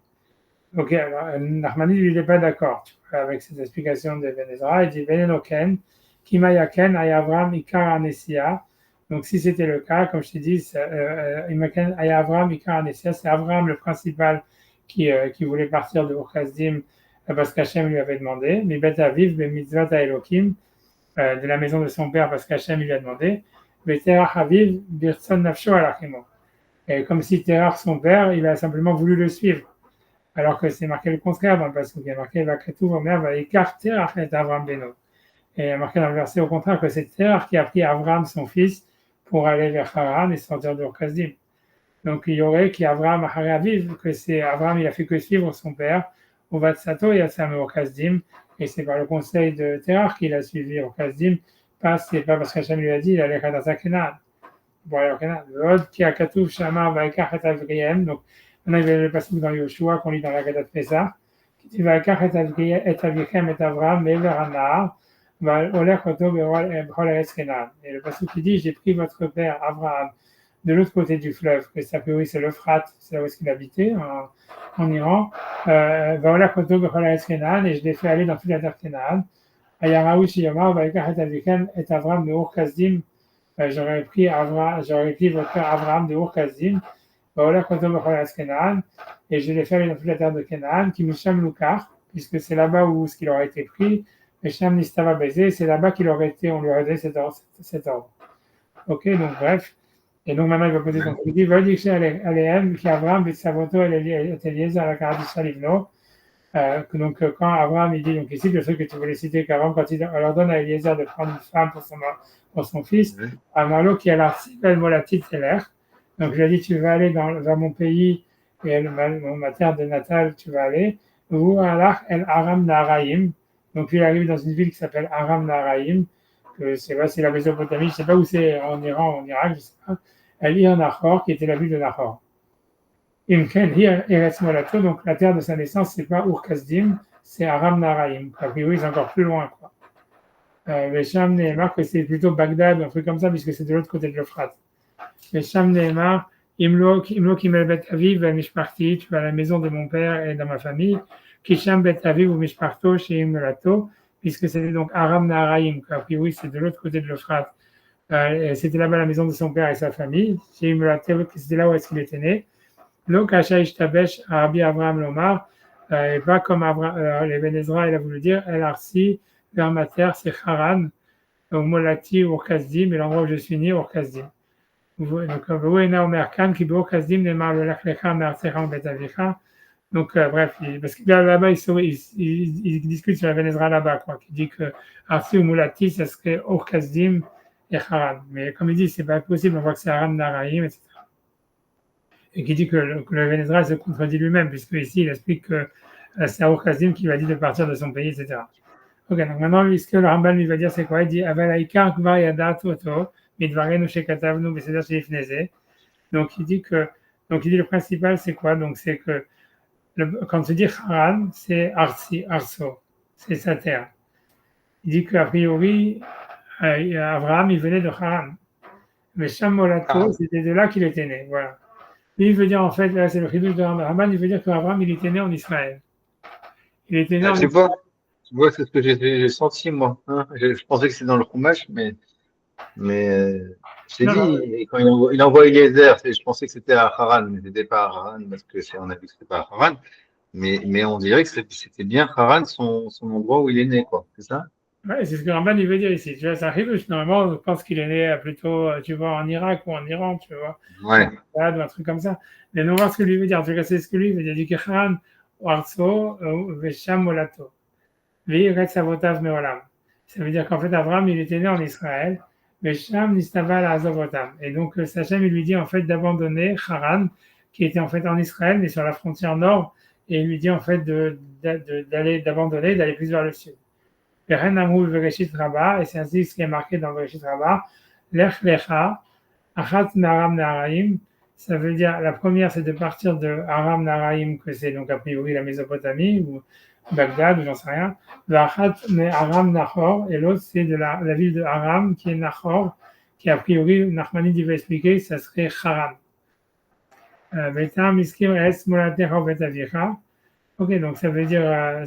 Ok, alors Nachmanides, il n'est pas d'accord avec cette explication de Ben Ezra. Il dit Venenoken, Kimayaken, Ayavram, Ikar Anesia. Donc, si c'était le cas, comme je t'ai dit, Imaken, Ayavram, Ikar Anesia, c'est Avram le principal qui voulait partir de Urkazdim parce qu'Hachem lui avait demandé. Mais Bet Aviv, Ben Mitzvot Elokim, de la maison de son père parce qu'Hachem lui a demandé. Veterach Aviv, Birtson Nafsho Alachimo. Et comme si Terach, son père, il a simplement voulu le suivre. Alors que c'est marqué le contraire dans le passage, il y a marqué Vakatu Omer va écarter Terach et Avram Beno. Et il y a marqué dans le verset au contraire que c'est Terach qui a pris Avram, son fils, pour aller vers Haran et sortir de Urkazdim. Donc il y aurait qu'Avram Ahare Aviv, que c'est Avram, il a fait que suivre son père, au Vatsato et à Sam Urkazdim, et c'est par le conseil de Terach qu'il a suivi Urkazdim, c'est pas parce qu'Hachem lui a dit il allait à Kenan. Bon, alors Kenan, l'autre qui a Katouf Shama va écarter Avriem, donc maintenant, il va le passer dans Yoshua qu'on lit dans la Gadat Pesach, qui dit Vaikach et Avichem et Avram, Mever Anar, Olech Oto Behol Kenan. Et le passage qui dit J'ai pris votre père Abraham de l'autre côté du fleuve, que ça peut, oui, c'est l'Euphrate, c'est là où est-ce qu'il habitait, en Iran, Olech Oto Behol Kenan, et je l'ai fait aller dans toute la terre Kenan. Ayaraou Shiyama, Vaikach et Avichem et Avram de Urkazdim, j'aurais pris votre père Abraham de Urkazdim. Et je l'ai fait aller dans toute la terre de Canaan, qui Misham Lukar, puisque c'est là-bas où ce qu'il aurait été pris, et Sham Nistava Bézé, c'est là-bas qu'il aurait été, on lui aurait donné cet ordre. Ok, donc bref. Et donc maintenant il va poser son truc. Il dit, va dire chez Aléem, qui Abraham, Betsavoto, et Eliezer, la Karadisha Livno. Donc quand Abraham, il dit, donc ici, le truc que tu voulais citer, qu'Abraham, quand il leur donne à Eliezer de prendre une femme pour son fils, Amalo, qui a l'arcibel Molatit Teler. Donc, je lui ai dit, tu vas aller vers mon pays et ma terre de Natal, tu vas aller. Ou alors, El Aram Naharaim. Donc, il arrive dans une ville qui s'appelle Aram Naharaim, que c'est la Mésopotamie, je ne sais pas où c'est, en Iran, en Irak, je ne sais pas. El Ir Nahor, qui était la ville de Nahor. Imken Hir Eretz Molato, donc la terre de sa naissance, c'est pas Urkazdim, c'est Aram Naharaim. A priori, c'est encore plus loin, quoi. Vesham Nehemar, que c'est plutôt Bagdad, un truc comme ça, puisque c'est de l'autre côté de l'Euphrate. Vesham Nehemar, Imlo Kimel Bet Aviv, Mishparti, tu vas à la maison de mon père et dans ma famille. Kisham Bet Aviv ou Mishparto, chez Imelato, puisque c'était donc Aram Naharaim, a priori, c'est de l'autre côté de l'Euphrate. C'était là-bas la maison de son père et sa famille. Chez Imelato, c'était là où est-ce qu'il était né. Donc, Hachaïch Tabesh, Arabi Abraham Lomar, et pas comme les Ben Ezra, il a voulu dire, El Arsi, vers ma terre, c'est Haran, au Molati, Urkazdim, et l'endroit où je suis né, Urkazdim. Donc, Vouena Omerkan, qui Urkazdim, Nemar le Lachlecha, Mertsecha, Betavicha. Donc, bref, parce que là-bas, ils discutent sur la Ben Ezra là-bas, quoi, qui dit que Arsi ou Molati, ça serait Urkazdim et Haran. Mais comme il dit, c'est pas possible, on voit que c'est Haran Naraim, etc. Et qui dit que le Ben Ezra se contredit lui-même, puisque ici, il explique que c'est Urkazdim qui va dire de partir de son pays, etc. Ok, donc maintenant, ce que le Ramban lui va dire, c'est quoi? Il dit Avalaïkar Kvar Yadatu Oto, Midvarenu Shekatavnu Beseder Shifneze. Donc il dit le principal, c'est quoi? Donc c'est que quand tu dis Haran, c'est Arso, c'est sa terre. Il dit qu'a priori, Abraham, il venait de Haran. Mais Sham Molato, c'était de là qu'il était né. Voilà. Lui, il veut dire, en fait, là, c'est le chidouche de Ramban, il veut dire qu'Abraham, il était né en Israël. Il était né en Israël. Tu vois, c'est ce que j'ai senti, moi. Hein. Je pensais que c'était dans le Chumash, mais je t'ai dit, quand il envoie Eliezer, je pensais que c'était à Haran, mais c'était pas à Haran, parce que on a vu que c'était pas à Haran. Mais on dirait que c'était bien Haran, son endroit où il est né, quoi. C'est ça? Ouais, c'est ce que Ramban il veut dire ici. Tu vois, c'est un chidouche. Normalement, je pense qu'il est né plutôt, tu vois, en Irak ou en Iran, tu vois. Ouais. Ou un truc comme ça. Mais on va voir ce que lui veut dire. En tout cas, c'est ce que lui veut dire. Il dit que Haran, Arso, Vesham Molato. Ça veut dire qu'en fait, Abraham, il était né en Israël, mais Sham Nistava la Azovotam. Et donc, Sachem, il lui dit en fait d'abandonner Haran, qui était en fait en Israël, mais sur la frontière nord, et il lui dit en fait d'abandonner, d'aller plus vers le sud. Et c'est ainsi ce qui est marqué dans Bereshit Rabbah, Lech Lecha, Achat Naram Naharaim. Ça veut dire, la première, c'est de partir de Aram Naharaim, que c'est donc a priori la Mésopotamie, ou Bagdad, ou j'en sais rien. Vachat mais Aram Nahor, et l'autre c'est de la ville de Aram qui est Nahor, qui a priori, Nachmanide va expliquer, ça serait Haran. Betam iskir es molatecha betavicha. Ok, donc ça veut dire, le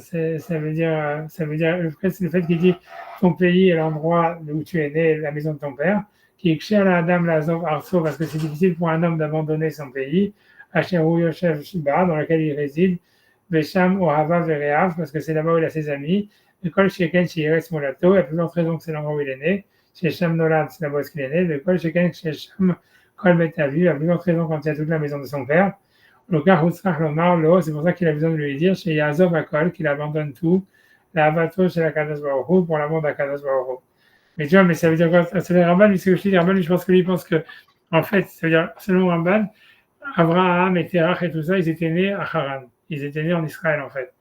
fait qu'il dit ton pays est l'endroit où tu es né, la maison de ton père, qui est à la dame l'azov arso, parce que c'est difficile pour un homme d'abandonner son pays, Asheru Yoshev Shiba, dans lequel il réside, Besham Ohava Vereav, parce que c'est là-bas où il a ses amis, Ekol Sheken Shires Molato, il y a plus d'autres raisons que c'est l'endroit où il est né, Shesham Nolad, c'est là-bas où il est né, Ekol Sheken Shesham Kol Betavi, il y a plus d'autres raisons quand il y a toute la maison de son père. Le cas c'est pour ça qu'il a besoin de lui dire chez Yazov Akol qu'il abandonne tout, la Avato chez la Kadosh Baruch Hu pour l'amour de la Kadosh Baruch Hu. Mais tu vois, mais ça veut dire quoi? C'est le Ramban, c'est aussi Ramban, je pense que lui pense que, en fait, ça veut dire, selon Ramban, Abraham et Terach et tout ça, ils étaient nés à Haran. Ils étaient nés en Israël, en fait.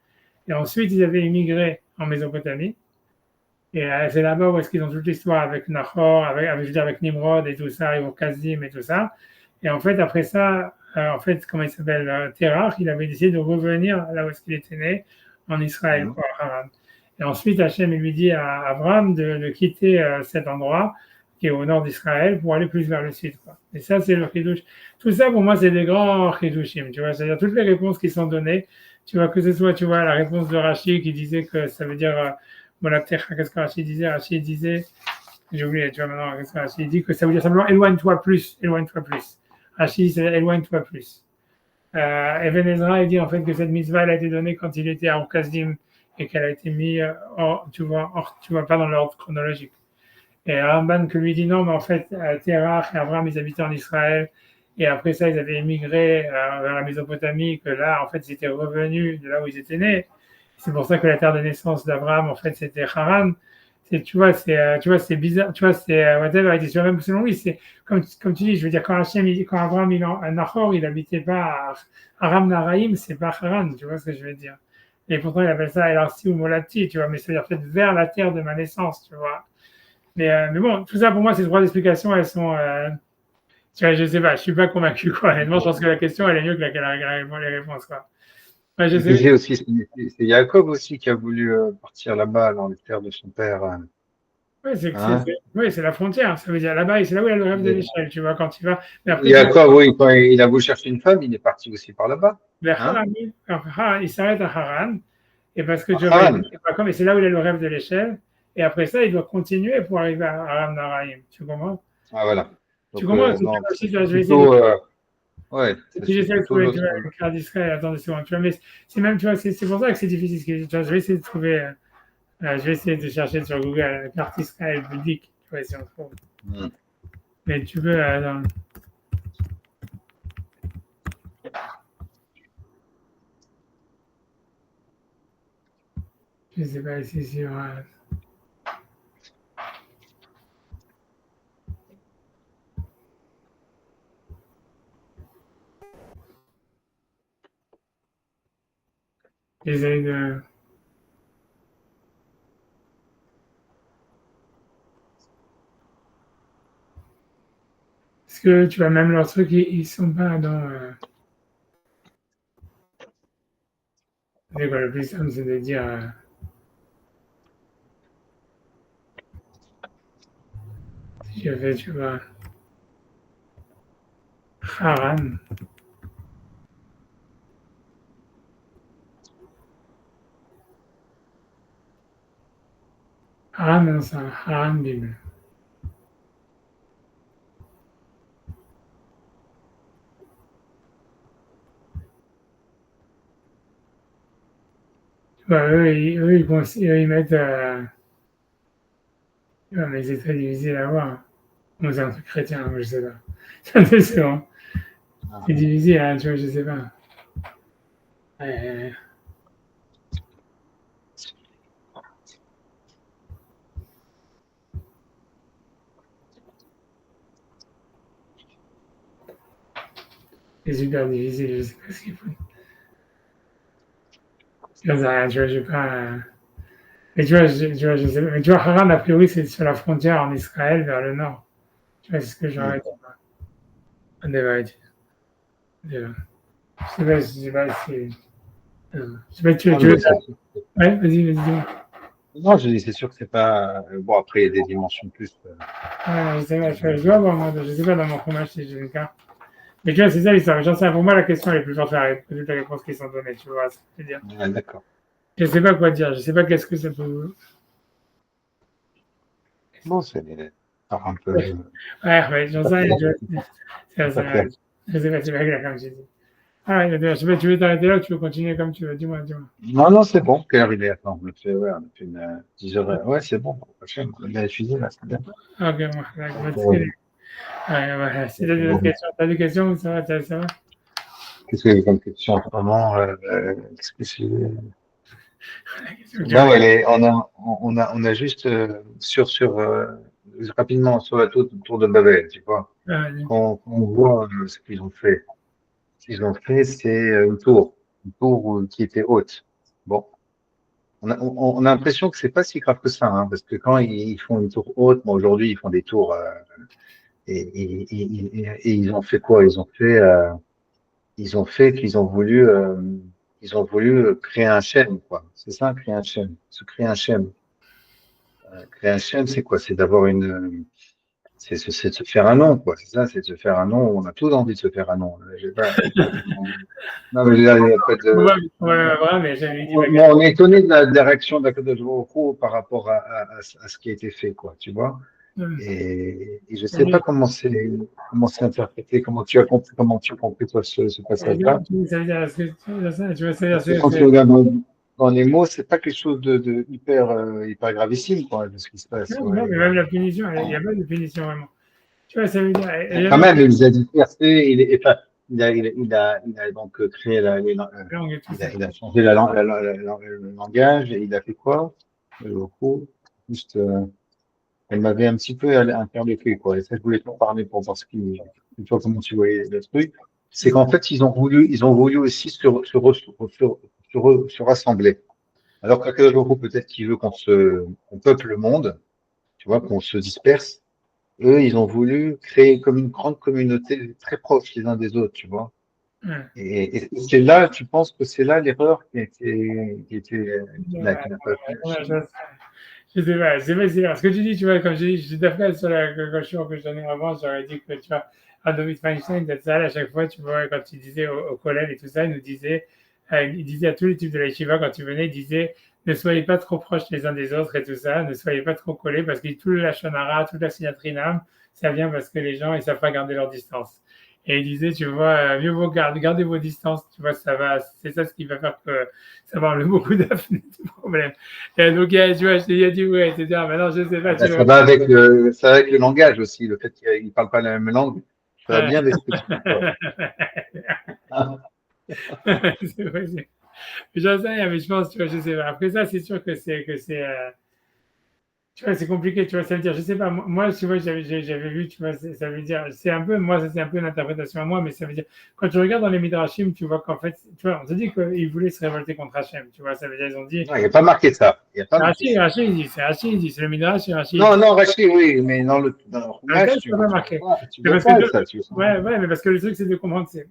Et ensuite, ils avaient immigré en Mésopotamie. Et c'est là-bas où est-ce qu'ils ont toute l'histoire avec Nahor, avec Nimrod et tout ça, et Kazim et tout ça. Et en fait, après ça, comment il s'appelle, Terach, il avait décidé de revenir là où est-ce qu'il était né, en Israël, quoi, à Haran. Et ensuite, Hachem lui dit à Abraham de quitter cet endroit qui est au nord d'Israël pour aller plus vers le sud, quoi. Et ça, c'est le chidouche. Tout ça, pour moi, c'est des grands chidushim, tu vois. C'est-à-dire toutes les réponses qui sont données, tu vois, que ce soit, tu vois, la réponse de Rashi qui disait que ça veut dire, qu'est-ce que Rashi disait? Rashi disait, j'ai oublié, tu vois, maintenant, qu'est-ce que Rashi dit? Que ça veut dire simplement éloigne-toi plus, éloigne-toi plus. Rashi dit, éloigne-toi plus. Even Ezra, il dit en fait que cette mitzvah, elle a été donnée quand il était à Orkazdim et qu'elle a été mise tu vois, pas dans l'ordre chronologique. Et Ramban que lui dit non, mais en fait, Terach et Abraham, ils habitaient en Israël, et après ça, ils avaient émigré vers la Mésopotamie, que là, en fait, ils étaient revenus de là où ils étaient nés. C'est pour ça que la terre de naissance d'Abraham, en fait, c'était Haran. Tu vois, c'est bizarre, tu vois, c'est whatever, même selon lui, c'est comme tu dis, je veux dire, quand Abraham, Nahor, il habitait pas à Aram Naraïm, c'est pas Haran, tu vois ce que je veux dire. Et pourtant, il appelle ça El Arsi ou Molati, tu vois, mais c'est-à-dire peut-être vers la terre de ma naissance, tu vois. Mais bon, tout ça pour moi, ces trois explications, elles sont, tu vois, je sais pas, je suis pas convaincu, quoi. Honnêtement, je pense que la question, elle est mieux que les réponses, quoi. Ouais, je sais. J'ai aussi, c'est Jacob aussi qui a voulu partir là-bas dans les terres de son père. Oui, Hein? c'est la frontière. Ça veut dire là-bas, et c'est là où il y a le rêve de l'échelle, tu vois, quand il va. Mais après, Jacob, oui, quand il a voulu chercher une femme, il est parti aussi par là-bas. vers Hein? Haran, il s'arrête à Haran, et parce que Par tu vois, Haran. et c'est là où il y a le rêve de l'échelle, et après ça, il doit continuer pour arriver à Aram Naraïm. Tu comprends? Ah, voilà. Tu Donc, comprends? non, Je c'est vais essayer de. plutôt, ouais, Si c'est j'essaie de plutôt trouver, tu l'autre. vois, le cas d'Israël, attends 2 secondes, tu vois, mais c'est même, tu vois, c'est pour ça que c'est difficile. Tu vois, je vais essayer de trouver, je vais essayer de chercher sur Google la carte Israël publique, tu vois, si on trouve. Mais tu peux, attends. Je sais pas ici sur. J'essaie de. Parce que tu vois, même leurs trucs, ils sont pas dans. Le plus simple, c'est de dire. Si je fais, tu vois, Haran. Haran, non, c'est un Haran Bible. Tu vois, ils mettent. Ouais, mais c'est très difficile à voir. Moi, c'est un truc chrétien, moi, je sais pas. C'est bon. C'est difficile, hein, tu vois, je sais pas. C'est super difficile, je sais pas ce qu'il faut. Je sais rien, tu vois, je pas. Mais je sais pas. Mais tu vois, Haran, a priori, c'est sur la frontière en Israël vers le nord. Tu vois, c'est ce que j'aurais dit. Undivided. Yeah. Je sais pas si. Je sais pas, tu veux. Ouais, vas-y, dis-moi. Non, je dis, c'est sûr que c'est pas. Bon, après, il y a des dimensions plus. Ouais, je sais pas, je dois avoir, moi, je sais pas dans mon fromage si j'ai le cas. Mais tu vois, c'est ça l'histoire. J'en sais, pour moi, la question est plus forte à toutes les réponses qui sont données, tu vois ce que je veux dire. Ouais, d'accord. Je sais pas quoi dire, je sais pas qu'est-ce que ça peut. Bon, c'est un peu. Ouais, j'en Pas sais, clair. c'est Pas clair. je sais pas, c'est pas clair comme je dis. Ah ouais, je sais pas, tu veux t'arrêter là ou tu veux continuer comme tu veux, dis-moi, dis-moi. Non, non, c'est bon. Quelle heure il est? Attends, on a fait une 10 heures. Ouais, c'est bon. On a bien étudié, là, c'est bien. Ok, moi, là, je vais te Euh, filer. Ouais, ouais, si t'as des questions, ça va? Qu'est-ce que j'ai comme question en ce moment? Qu'est-ce que c'est? La question que tu Non, veux. on a juste rapidement sur la tour de Babel, tu vois. Ah, Quand on voit ce qu'ils ont fait, c'est une tour qui était haute. Bon, on a l'impression que c'est pas si grave que ça, hein, parce que quand ils font une tour haute, bon, aujourd'hui ils font des tours et ils ont fait quoi? Ils ont fait ils ont voulu créer un schème, quoi. C'est ça, créer un schème, se créer un schème. Créer un schème, c'est quoi? C'est d'avoir c'est de se faire un nom, quoi. C'est ça, c'est de se faire un nom. On a tous envie de se faire un nom. Je sais pas comment. Non, mais je veux dire, il y a pas de. ouais, mais j'avais dit ma Moi, question. on est étonné de la réaction d'Akadosh Baruch Hu par rapport à ce qui a été fait, quoi. Tu vois? Et je sais pas comment c'est interprété, comment tu as compris toi ce passage-là. Ça veut dire, est-ce que tu veux Parce dire, que quand tu regardes dans les mots, c'est pas quelque chose de hyper, hyper gravissime, quoi, de ce qui se passe. non, Ouais. mais même la punition, il n'y a pas de punition vraiment. Tu vois, ça veut dire, Quand même, il les a dispersés, enfin, il a donc créé langue et tout ça. il a changé le langage et il a fait quoi? Le coup, juste, elle m'avait un petit peu interloqué, quoi. Et ça, je voulais t'en parler pour voir toi, comment tu voyais le truc. C'est qu'en fait, ils ont voulu aussi se rassembler. Alors qu'à jour, peut-être qu'il veut qu'on peuple le monde, tu vois, qu'on se disperse. Eux, ils ont voulu créer comme une grande communauté très proche les uns des autres, tu vois. Ouais. Et c'est là, tu penses que c'est là l'erreur Ouais, qui n'a pas pu. je sais pas, c'est parce que tu dis, tu vois, comme je dis, je suis d'accord sur la question que je donnais avant, j'aurais dit que, tu vois, David Feinstein, d'être ça, à chaque fois, tu vois, quand il disait au collège et tout ça, il disait à tous les types de la Yeshiva, quand il venait, il disait, ne soyez pas trop proches les uns des autres et tout ça, ne soyez pas trop collés, parce que tout le Lachonara, toute la Sinatrinam, ça vient parce que les gens, ils savent pas garder leur distance. Et il disait, tu vois, mieux vaut garder vos distances, tu vois, ça va, c'est ça ce qui va faire que ça va enlever beaucoup de problèmes. Et donc, tu vois, il a dit, ouais, etc. Maintenant, je sais pas, tu Ben, vois. ça va avec le langage aussi, le fait qu'ils ne parlent pas la même langue. Ça va Ouais. bien avec ce que tu dis, quoi. Ah, C'est vrai, j'en sais rien, mais je pense, tu vois, je sais pas. Après ça, c'est sûr tu vois, c'est compliqué, tu vois, ça veut dire, je sais pas, moi, tu vois, j'avais vu, tu vois, ça veut dire, c'est un peu, moi, ça c'est un peu une interprétation à moi, mais ça veut dire, quand tu regardes dans les Midrashim, tu vois qu'en fait, tu vois, on te dit qu'ils voulaient se révolter contre Hachem, tu vois, ça veut dire, ils ont dit, non, il n'y a pas marqué ça. Il n'y a pas marqué Rachid, ça. Rachid, il dit, c'est Rachid, il dit, c'est le Midrash, c'est Rachid, il Non, dit. non, Rachid, oui, mais dans le Dans le roumage, texte, ça va marquer. tu Mais vois parce que, pas ça. Tu vois. ouais, ouais, mais parce que le truc, c'est de comprendre, c'est,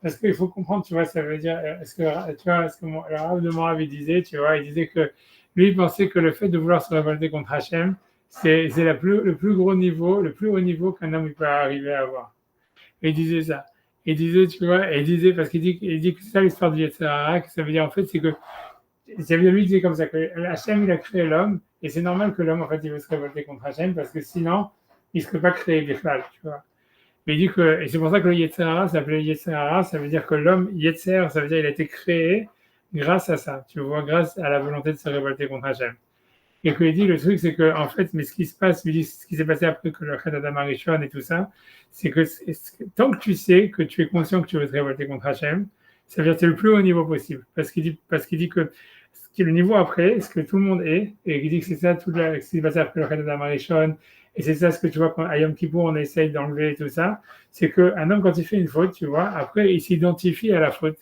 parce qu'il faut comprendre, tu vois, ça veut dire, est-ce que, tu vois, est-ce que le Rav de Moab, il disait, tu vois, il disait que lui, il pensait que le fait de vouloir se révolter contre Hachem, c'est le plus gros niveau, le plus haut niveau qu'un homme il peut arriver à avoir. Et il disait ça. Il disait, tu vois, et il disait, parce il dit que c'est ça l'histoire du Yetzirah, que ça veut dire, en fait, c'est que, ça veut dire, lui, il disait comme ça, que Hachem, il a créé l'homme, et c'est normal que l'homme, en fait, il veut se révolter contre Hachem, parce que sinon, il ne serait pas créé des tu vois. Mais il dit que, et c'est pour ça que le Yetzirah s'appelait Yetzirah, ça veut dire que l'homme, Yetzer, ça veut dire qu'il a été créé grâce à ça, tu vois, grâce à la volonté de se révolter contre Hachem. Et qu'il dit, le truc, c'est que, en fait, mais ce qui se passe, il dit, ce qui s'est passé après que le Chet Adam Arishon et tout ça, c'est que tant que tu sais que tu es conscient que tu veux te révolter contre Hachem, ça veut dire que c'est le plus haut niveau possible. Parce qu'il dit que ce qui est le niveau après, ce que tout le monde est, et il dit que c'est ça tout ce qui s'est passé après le Chet Adam Arishon, et c'est ça ce que tu vois quand à Yom Kippour on essaye d'enlever et tout ça, c'est qu'un homme quand il fait une faute, tu vois, après il s'identifie à la faute.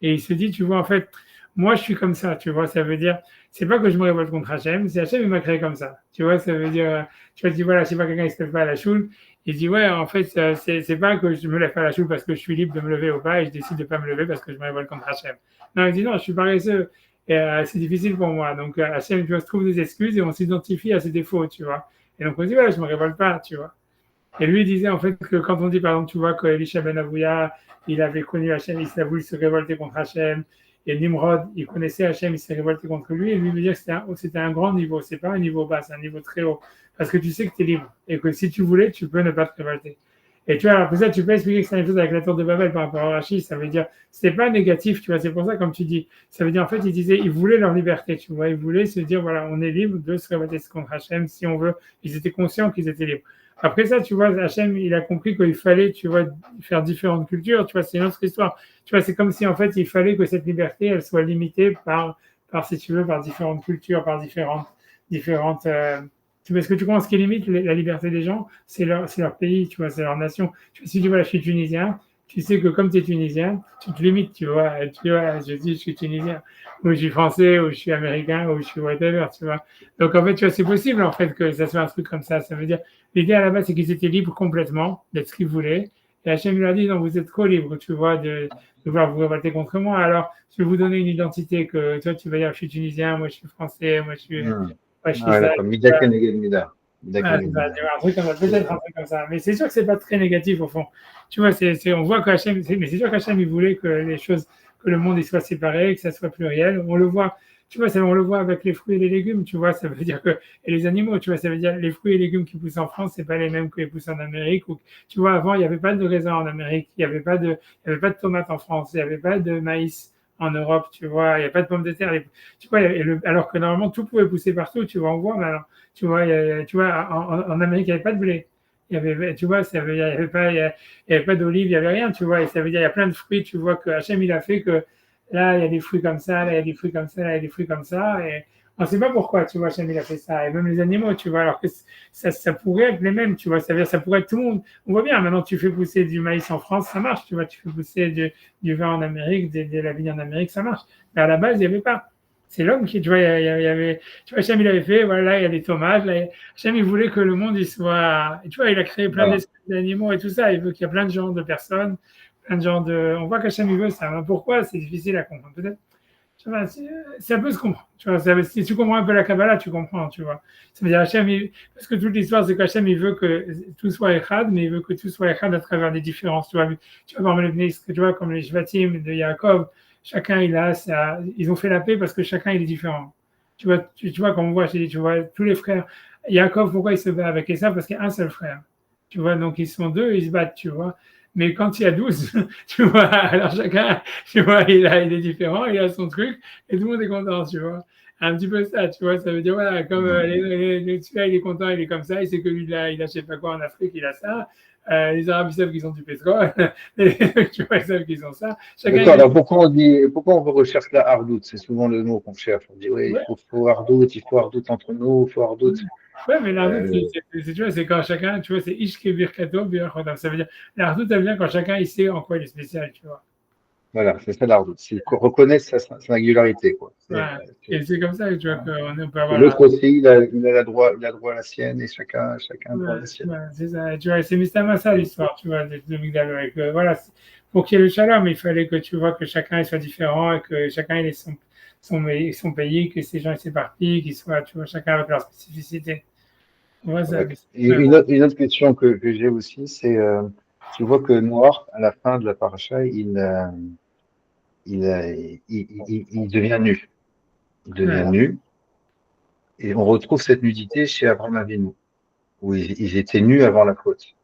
Et il se dit, tu vois, en fait, moi, je suis comme ça, tu vois, ça veut dire, c'est pas que je me révolte contre Hachem, c'est Hachem, il m'a créé comme ça. Tu vois, ça veut dire, tu vois, tu dis, voilà, je sais pas, quelqu'un, il se lève pas à la choule, il dit, ouais, en fait, c'est pas que je me lève pas à la choule parce que je suis libre de me lever ou pas, et je décide de pas me lever parce que je me révolte contre Hachem. Non, il dit, non, je suis paresseux. Et c'est difficile pour moi. Donc, Hachem, tu vois, se trouve des excuses et on s'identifie à ses défauts, tu vois. Et donc, on se dit, voilà, je me révolte pas, tu vois. Et lui, il disait en fait que quand on dit, par exemple, tu vois, qu'Elisha ben Avouya, il avait connu Hachem, il a voulu se révolter contre Hachem, et Nimrod, il connaissait Hachem, il s'est révolté contre lui, et lui veut dire que c'était un grand niveau, c'est pas un niveau bas, c'est un niveau très haut. Parce que tu sais que tu es libre, et que si tu voulais, tu peux ne pas te révolter. Et tu vois, alors ça, tu peux expliquer que c'est la même chose avec la tour de Babel par rapport à Rachid, ça veut dire, c'est pas négatif, tu vois, c'est pour ça, comme tu dis, ça veut dire, en fait, il disait, ils voulaient leur liberté, tu vois, ils voulaient se dire, voilà, on est libre de se révolter contre Hachem si on veut, ils étaient conscients qu'ils étaient libres. Après ça, tu vois, Hachem, il a compris qu'il fallait, tu vois, faire différentes cultures, tu vois, c'est une autre histoire. Tu vois, c'est comme si, en fait, il fallait que cette liberté, elle soit limitée si tu veux, par différentes cultures, par différentes tu vois, ce que tu comprends, ce qui limite la liberté des gens, c'est leur pays, tu vois, c'est leur nation. Tu vois, si tu vois, je suis tunisien, tu sais que comme tu es tunisien, tu te limites, tu vois, je dis, je suis tunisien, ou je suis français, ou je suis américain, ou je suis whatever, tu vois. Donc, en fait, tu vois, c'est possible, en fait, que ça soit un truc comme ça. Ça veut dire, l'idée à la base, c'est qu'ils étaient libres complètement d'être ce qu'ils voulaient. Et Hachem lui a dit, non, vous êtes trop libres, tu vois, de vouloir vous révolter contre moi. Alors, je vais vous donner une identité que toi, tu vas dire, je suis tunisien, moi, je suis français, moi, je suis Ouais, ça. d'accord. Mida Keneged Mida. Mida Ah, Keneged c'est ça, Mida. tu vois, un truc comme ça, peut-être un truc comme ça. Mais c'est sûr que c'est pas très négatif au fond. Tu vois, on voit mais c'est sûr qu'Hachem, il voulait que les choses, que le monde il soit séparé, que ça soit pluriel. On le voit, tu vois, on le voit avec les fruits et les légumes, tu vois, ça veut dire que, et les animaux, tu vois, ça veut dire les fruits et légumes qui poussent en France, c'est pas les mêmes que les poussent en Amérique. Ou, tu vois, avant, il n'y avait pas de raisin en Amérique, il y avait pas de tomates en France, il n'y avait pas de maïs en Europe, tu vois, il n'y a pas de pommes de terre. Tu vois, alors que normalement, tout pouvait pousser partout, tu vois, on voit, mais alors, tu vois, tu vois en Amérique, il n'y avait pas de blé. Il y avait, tu vois, il n'y avait pas, il y avait pas d'olive, il n'y avait rien, tu vois. Et ça veut dire, il y a plein de fruits, tu vois, que Hachem, il a fait que là, il y a des fruits comme ça, là, il y a des fruits comme ça, là, il y a des fruits comme ça. Et on ne sait pas pourquoi, tu vois, Hachem, il a fait ça. Et même les animaux, tu vois, alors que ça pourrait être les mêmes, tu vois. Ça veut dire, ça pourrait être tout le monde. On voit bien, maintenant, tu fais pousser du maïs en France, ça marche, tu vois. Tu fais pousser du vin en Amérique, de la vigne en Amérique, ça marche. Mais à la base, il n'y avait pas. C'est l'homme qui, tu vois, il y avait, tu vois, Hachem, il avait fait, voilà, il y a des tomates, là, Hachem, il voulait que le monde, il soit, tu vois, il a créé plein Voilà. d'espèces d'animaux et tout ça, il veut qu'il y ait plein de genres de personnes, plein de genres on voit qu'Hachem, il veut ça. Mais pourquoi? C'est difficile à comprendre, peut-être. Tu vois, ça peut se comprendre, tu vois, si tu comprends un peu la Kabbalah, tu comprends, tu vois. Ça veut dire Hachem, parce que toute l'histoire, c'est qu'Hachem, il veut que tout soit Echad, mais il veut que tout soit Echad à travers des différences, tu vois, par exemple, tu vois, comme les Shvatim de Yaakov, chacun, ils ont fait la paix parce que chacun, il est différent. Tu vois, comme on voit, tu vois, tous les frères, Yaakov, pourquoi il se bat avec Esav? Parce qu'il y a un seul frère. Tu vois, donc ils sont deux, ils se battent, tu vois. Mais quand il y a 12, tu vois, alors chacun, tu vois, il est différent, il a son truc, et tout le monde est content, tu vois. Un petit peu ça, tu vois, ça veut dire, voilà, comme celui-là, il est content, il est comme ça, il sait que lui, là, il a je sais pas quoi en Afrique, il a ça. Les Arabes, ils savent qu'ils ont du pétrole, tu vois, ils savent qu'ils ont ça. Chacun, D'accord, alors pourquoi on recherche la hardoute? C'est souvent le mot qu'on cherche. On dit, oui, ouais, faut hardoute, il faut hardoute entre nous, il faut hardoute. ouais, mais l'ardoute, Euh, tu vois, c'est quand chacun, tu vois, c'est Ishke Birkato, Birchotam. Ça veut dire, l'ardoute, elle vient quand chacun, il sait en quoi il est spécial, tu vois. voilà, c'est ça la hardoute. C'est reconnaître sa singularité, quoi. Ouais. Et c'est comme ça que tu vois qu'on peut Et avoir la. l'autre aussi, il a droit à la sienne et chacun a droit à Ouais, la sienne. ouais, c'est ça. Tu vois, c'est Mystama ça l'histoire, tu vois, de Migdal. Voilà, pour qu'il y ait le shalom, il fallait que tu vois que chacun il soit différent et que chacun il ait son pays, que ces gens ils s'éparpillent, qu'ils soient, tu vois, chacun avec leur spécificité. Ouais, ça, Ouais. Et ouais, une autre question que j'ai aussi, c'est, tu vois que Noir, à la fin de la paracha, il devient nu. Il devient ouais, nu. Et on retrouve cette nudité chez Abraham Avinu, où ils étaient nus avant la faute.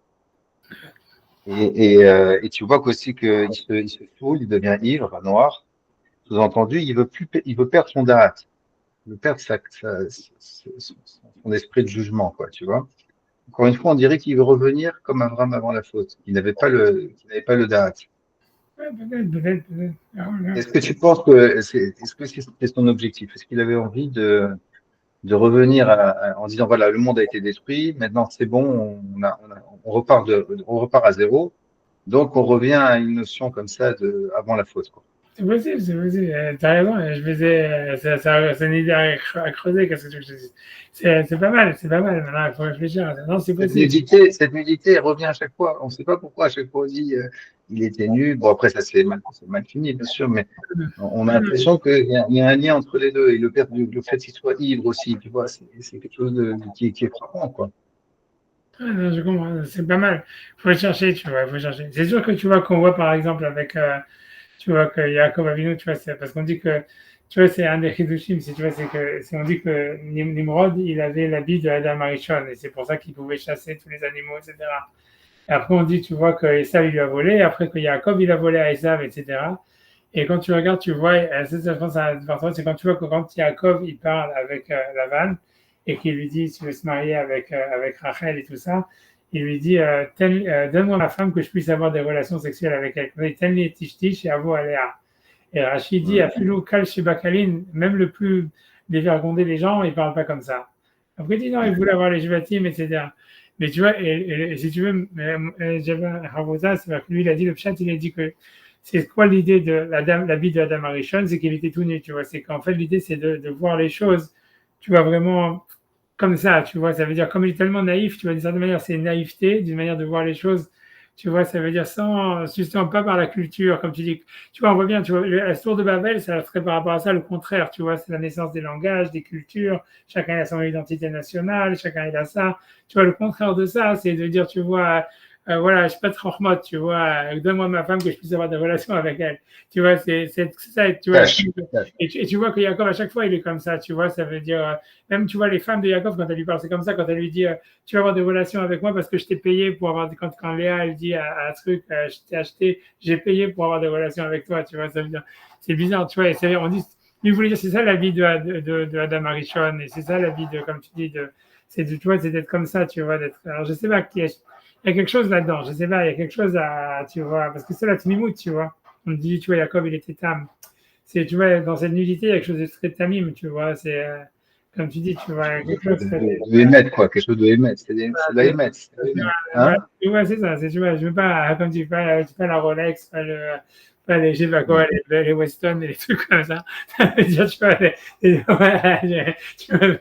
Et tu vois qu'aussi il se saoule, il devient ivre, noir. Sous-entendu, il veut perdre son da'at. Il veut perdre son esprit de jugement, quoi, tu vois. Encore une fois, on dirait qu'il veut revenir comme Abraham avant la faute. Il n'avait pas le da'at. ouais, peut-être. Ah, voilà. Est-ce que tu penses que est-ce que c'était son objectif? Est-ce qu'il avait envie de revenir en disant voilà, le monde a été détruit, maintenant c'est bon, on repart à zéro, donc on revient à une notion comme ça de avant la faute, quoi. C'est possible, c'est possible. T'as raison. Je faisais, c'est une idée à creuser. Qu'est-ce que tu veux que je te dise? C'est pas mal, c'est pas mal. Maintenant, il faut réfléchir à ça. Non, c'est possible. Cette nudité, elle revient à chaque fois. On ne sait pas pourquoi à chaque fois on dit il était nu. Bon, après, ça c'est mal fini, bien sûr, mais on a l'impression qu'il y a un lien entre les deux. Et le fait qu'il soit ivre aussi, tu vois, c'est quelque chose qui est frappant, quoi. Ah non, je comprends, c'est pas mal. Faut chercher, tu vois, faut chercher. C'est sûr que tu vois qu'on voit par exemple avec, tu vois que Yaakov Avinu, tu vois, c'est parce qu'on dit que, tu vois, c'est un des Hidushim, si tu vois, on dit que Nimrod, il avait l'habit de Adam Arishon, et c'est pour ça qu'il pouvait chasser tous les animaux, etc. Et après, on dit, tu vois, que Esav, il lui a volé, et après que Yaakov, il a volé à Esav, etc. Et quand tu regardes, tu vois, je pense à c'est quand tu vois que quand Yaakov, il parle avec Lavan, et qu'il lui dit, tu veux se marier avec Rachel et tout ça, il lui dit, donne-moi ma femme que je puisse avoir des relations sexuelles avec elle. Tenli tishtish et avo alea. Et Rachid dit, Mm. Afilou kal shebakalin, même le plus dévergondé des gens, il ne parle pas comme ça. Après, il dit non, il voulait avoir les Jvatim, etc. Mais tu vois, et si tu veux, j'avais un Havoza, c'est-à-dire que lui, il a dit, le chat, il a dit que c'est quoi l'idée de la vie de Adam Arishon, c'est qu'il était tout nu, tu vois. C'est qu'en fait, l'idée, c'est de voir les choses, tu vois, vraiment comme ça, tu vois. Ça veut dire, comme il est tellement naïf, tu vois, d'une certaine manière, c'est une naïveté, d'une manière de voir les choses, tu vois, ça veut dire sans, justement, pas par la culture, comme tu dis. Tu vois, on voit bien, tu vois, la tour de Babel, ça serait par rapport à ça le contraire, tu vois, c'est la naissance des langages, des cultures, chacun a son identité nationale, chacun a ça. Tu vois, le contraire de ça, c'est de dire, tu vois, voilà, je suis pas trop remote, tu vois, donne-moi ma femme que je puisse avoir des relations avec elle. Tu vois, c'est ça, tu vois. Cache, cache. Et tu vois que Jacob, à chaque fois, il est comme ça, tu vois, ça veut dire, même, tu vois, les femmes de Jacob, quand elle lui parle, c'est comme ça, quand elle lui dit, tu vas avoir des relations avec moi parce que je t'ai payé pour avoir, quand Léa, elle dit à un truc, je t'ai acheté, j'ai payé pour avoir des relations avec toi, tu vois, ça veut dire, c'est bizarre, tu vois, et on dit, lui voulait dire, c'est ça la vie de Adam Arishon, et c'est ça la vie de, comme tu dis, tu vois, c'est d'être comme ça, tu vois, d'être, alors je sais pas qui est, il y a quelque chose là-dedans, je sais pas, il y a quelque chose à, tu vois, parce que c'est la tmimout, tu vois, on dit, tu vois, Jacob, il était tam, tu vois, dans cette nudité, il y a quelque chose de très tamim, tu vois, comme tu dis, tu vois, quelque chose De émettre, quoi, quelque chose de émettre. C'est de la émettre. voilà, Hein? ouais, c'est ça, tu vois, je veux pas, comme tu dis, pas la Rolex, pas les, je sais pas quoi, les Weston et les trucs comme ça. Ça veut dire, tu vois, voilà, tu vois,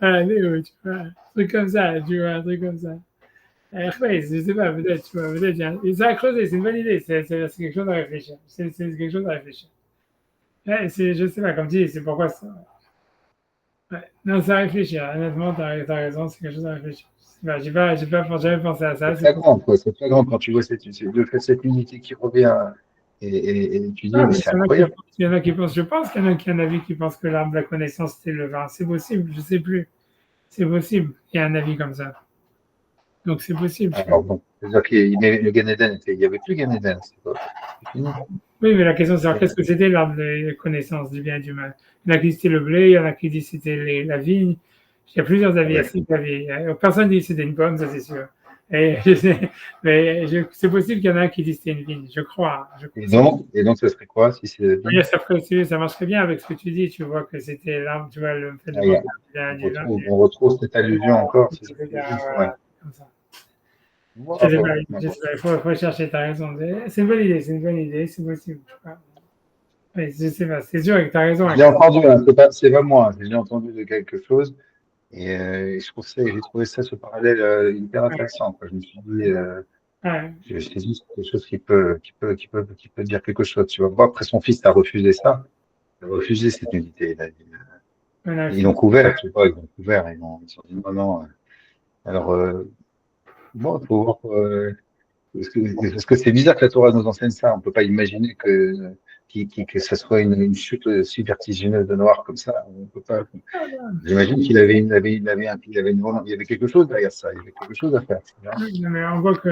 voilà, tu vois, un truc comme ça, tu vois, un truc comme ça. Ouais, je sais pas, peut-être, tu vois, peut-être, ça a creusé, c'est une bonne idée, c'est quelque chose à réfléchir, c'est quelque chose à réfléchir. Ouais, je sais pas, comme tu dis, c'est pourquoi ça. Ouais. Non, c'est à réfléchir. Honnêtement, t'as raison, c'est quelque chose à réfléchir. J'ai pas jamais pensé à C'est ça. C'est flagrant, quoi. C'est flagrant quand tu vois cette unité qui revient et tu dis, ah, mais mais c'est incroyable. il y en a qui pensent, je pense qu'il y en a qui a un avis qui pense que l'arbre de la connaissance, c'était le vin. C'est possible, je sais plus. C'est possible. Il y a un avis comme ça. Donc c'est possible, je pense. Alors bon, c'est-à-dire le Gan Eden, il n'y avait plus Gan Eden, c'est fini. Oui, mais la question, c'est alors, qu'est-ce que c'était l'arbre de la connaissance du bien et du mal? Il y en a qui disent c'était le blé, il y en a qui disent c'était la vigne. Il y a plusieurs avis. Il y a Ouais. 6 avis. Personne dit que c'était une pomme, ça c'est sûr. Et c'est possible qu'il y en a un qui dit que c'était une vigne. Je crois. Et donc, ce serait quoi si c'est la Oui, vie? ça marcherait bien avec ce que tu dis. Tu vois que c'était l'arbre, tu vois, le fait de Ah, voir on on retrouve cette allusion encore, c'est cette allusion. Ouais. voilà, comme ça. Je sais pas, Bravo, je sais bravo. pas, faut chercher, t'as raison. C'est une bonne idée, c'est possible. Oui, je sais pas, c'est sûr que t'as raison. Je l'ai entendu, hein, c'est pas moi, je l'ai entendu de quelque chose et j'ai trouvé ça, ce parallèle hyper intéressant, quoi. Je me suis dit, Ouais, je me suis dit, c'est quelque chose qui peut dire quelque chose, tu vois. Bon, après, son fils a refusé ça, il a refusé cette unité. voilà, Ils l'ont couvert, tu vois, ils l'ont couvert, ils sont dit non, non. Alors, bon, il faut voir, parce que c'est bizarre que la Torah nous enseigne ça. On peut pas imaginer que ça soit une chute si vertigineuse de noir comme ça. On peut pas. J'imagine qu'il avait il y avait quelque chose derrière ça. Il y avait quelque chose à faire. Tu vois. non, mais on voit que.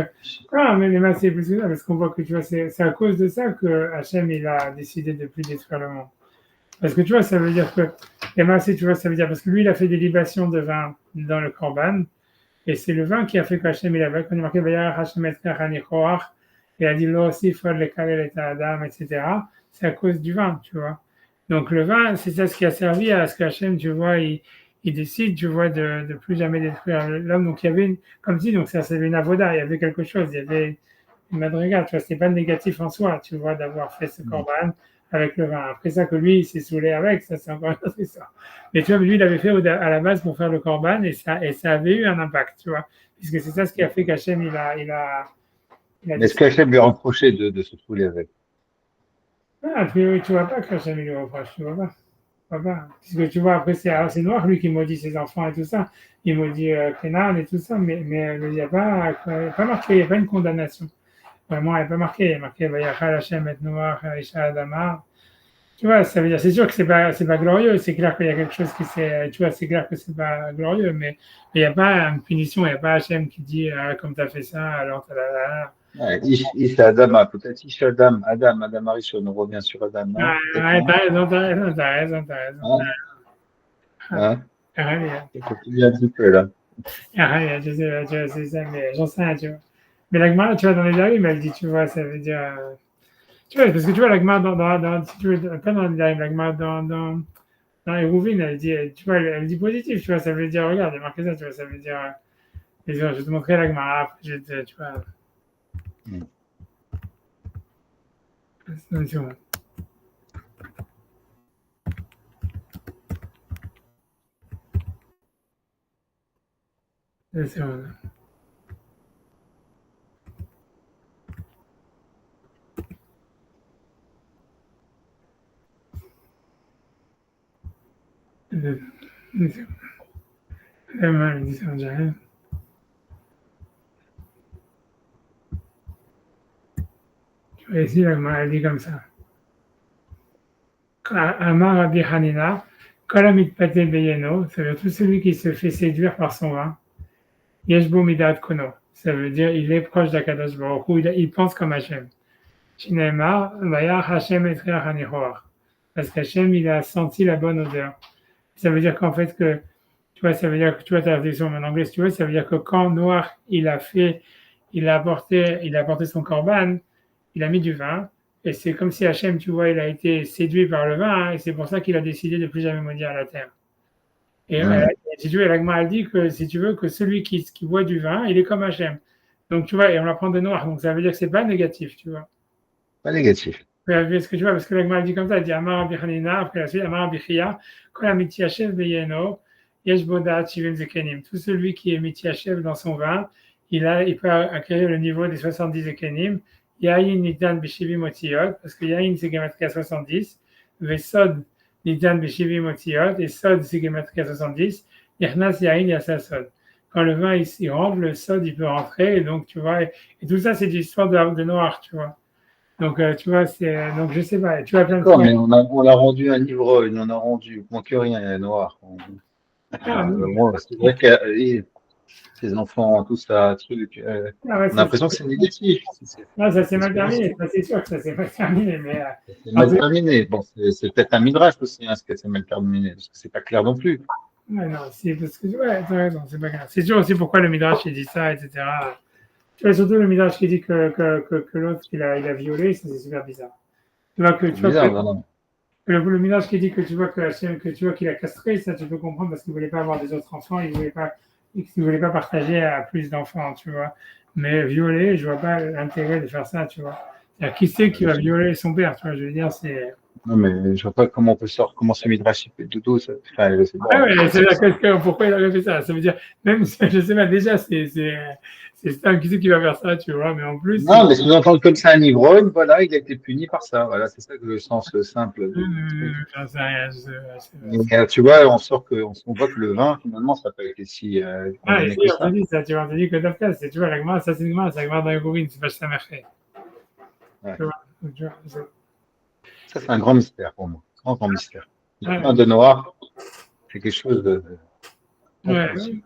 Ah, mais les masses, c'est plus que ça, parce qu'on voit que tu vois, c'est à cause de ça que Hachem il a décidé de plus détruire le monde. Parce que tu vois, ça veut dire que les masses, tu vois, ça veut dire parce que lui, il a fait des libations de vin dans le Corban, et c'est le vin qui a fait qu'Hachem il avait, quand il marquait Vayar Hachem et Kachanichoach, il a dit Lo aussi, Fod le Kalel et Adam, etc. C'est à cause du vin, tu vois. Donc le vin, c'est ça ce qui a servi à ce qu'Hachem, tu vois, il décide, tu vois, de plus jamais détruire l'homme. Donc il y avait, comme dit, donc ça, c'est une avoda, il y avait quelque chose, il y avait une madrigal, tu vois, c'est pas négatif en soi, tu vois, d'avoir fait ce corban avec le vin. Après ça, que lui, il s'est saoulé avec, ça, c'est encore une autre histoire. Mais tu vois, lui, il avait fait à la base pour faire le corban et ça avait eu un impact, tu vois, puisque c'est ça ce qui a fait qu'Hachem, il a Mais dit est-ce qu'Hachem lui a reproché de se trouver avec? ah, a priori, tu vois pas qu'Hachem, il lui reproche, tu vois pas. Papa. Puisque tu vois, après, c'est noir, lui qui maudit ses enfants et tout ça. Il maudit Kenan et tout ça, mais il n'y a pas marqué, il n'y a pas une condamnation. Vraiment, il n'y a pas marqué. Il y a marqué Vayachal Hashem et Noach, Isha Adama. Tu vois, ça veut dire, c'est sûr que c'est pas glorieux. C'est clair qu'il y a quelque chose qui c'est, tu vois, c'est clair que c'est pas glorieux, mais il n'y a pas une punition. Il n'y a pas Hashem qui dit, comme tu as fait ça, alors Ouais, Ish Adam, peut-être Ish Adam, Adam Arishon, on revient sur Adam, non? Peut-être ouais, non? t'as raison. Hein? Hein? Ah, Il faut qu'il y ait un petit peu là. je sais, tu vois, c'est ça, mais j'en sais rien, tu vois. Mais la Gemara, tu vois, dans les Darim, elle dit, tu vois, ça veut dire. Tu vois, parce que tu vois, la Gemara, si tu veux, pas dans les Darim, la Gemara dans les Rouvines, elle dit, tu vois, elle dit positif, tu vois, ça veut dire, regarde, il y a marqué ça, tu vois, ça veut dire. Je vais te montrer la Gemara après, tu vois. Attention. Attention. Attention. Elle dit ça, on dirait. Tu vois, ici, la Gemara, elle dit comme ça. Amar Rabbi Hanina, Kolamit Pate Beyeno, ça veut dire tout celui qui se fait séduire par son vin. Yeshbo Midat Kono, ça veut dire il est proche d'Akadosh Baruch Hu, il pense comme Hachem. Shineemar, Vayar Hachem et Hanihoar. Parce qu'Hachem, il a senti la bonne odeur. Ça veut dire qu'en fait, que, tu vois, ça veut dire que, tu vois, ta traduction en anglais, si tu veux, ça veut dire que quand Noir, il a apporté son korban, il a mis du vin, et c'est comme si Hachem, tu vois, il a été séduit par le vin, hein, et c'est pour ça qu'il a décidé de plus jamais maudire la terre. Et si tu veux, l'Agma a dit que si tu veux, que celui qui boit du vin, il est comme Hachem. Donc tu vois, et on l'apprend de Noir, donc ça veut dire que c'est pas négatif, tu vois. Pas négatif. Ce que tu vois, parce que l'Agma a dit comme ça, il dit Amar Bichanina, après la suite, Amar Bichia, Kol Amiti Hachem Beyeno, Yesh Bodat Shivim Zekenim. Tout celui qui est Miti Hachem dans son vin, il peut acquérir le niveau des 70 Zekenim. Yahin Nidan Bishivim Otiot, parce que Yahin c'est Gematria 70, Vesod Nidan Bishivim Otiot, et Sod c'est Gematria 70, Yernas Yahin Yassa Sod. Quand le vin il rentre, le Sod il peut rentrer, et donc tu vois, et tout ça c'est l'histoire de Noir, tu vois. Donc tu vois, donc je sais pas, tu vois plein de D'accord, fois. mais on l'a rendu un ivrogne, on a rendu moins que rien, Noir. Moi, c'est vrai que ses enfants, tout ça, truc, ouais, on a l'impression que c'est négatif. non, ça s'est C'est ce mal que je terminé, sais. ça c'est sûr que ça s'est mal terminé, mais C'est en mal tout terminé. Bon, c'est peut-être un midrash aussi, hein, ce que c'est mal terminé, parce que c'est pas clair non plus. ouais, non, c'est parce que ouais, t'as raison, c'est pas grave. C'est sûr aussi pourquoi le Midrash il dit ça, etc. Tu vois, surtout le Midrash qui dit que l'autre il a violé, ça c'est super bizarre. C'est bizarre, non? Le Midrash qui dit que tu vois que tu vois qu'il a castré, ça tu peux comprendre parce qu'il voulait pas avoir des autres enfants, il voulait pas partager à plus d'enfants, tu vois. Mais violer, je vois pas l'intérêt de faire ça, tu vois. C'est-à-dire, qui c'est qui va violer son père, tu vois, je veux dire, c'est. Non, mais je vois pas comment on peut sortir, comment ce midrash il fait dodo. Enfin, c'est Ah bon. ouais, c'est-à-dire pourquoi il aurait fait ça? Ça veut dire, même, je sais pas, déjà, c'est ça, qui c'est qui va faire ça, tu vois, mais en plus, Non, mais sous-entendre comme ça un ivrogne, voilà, il a été puni par ça. Voilà, c'est ça que le sens simple du truc. j'en sais rien, Mais, tu vois, on voit que le vin, finalement, ça n'a pas été si ah, condamné ici, que on te ça. dit ça, tu vois, on te dit que d'après, tu vois, la Gemara, ça c'est une Gemara, c'est la Gemara dans les Gourines, c'est pas ça marché. Ouais. Tu vois, tu vois, Ça, c'est un grand mystère pour moi. Grand, grand mystère. Le vin ouais, de Noir, c'est quelque chose de ouais. compréhensible.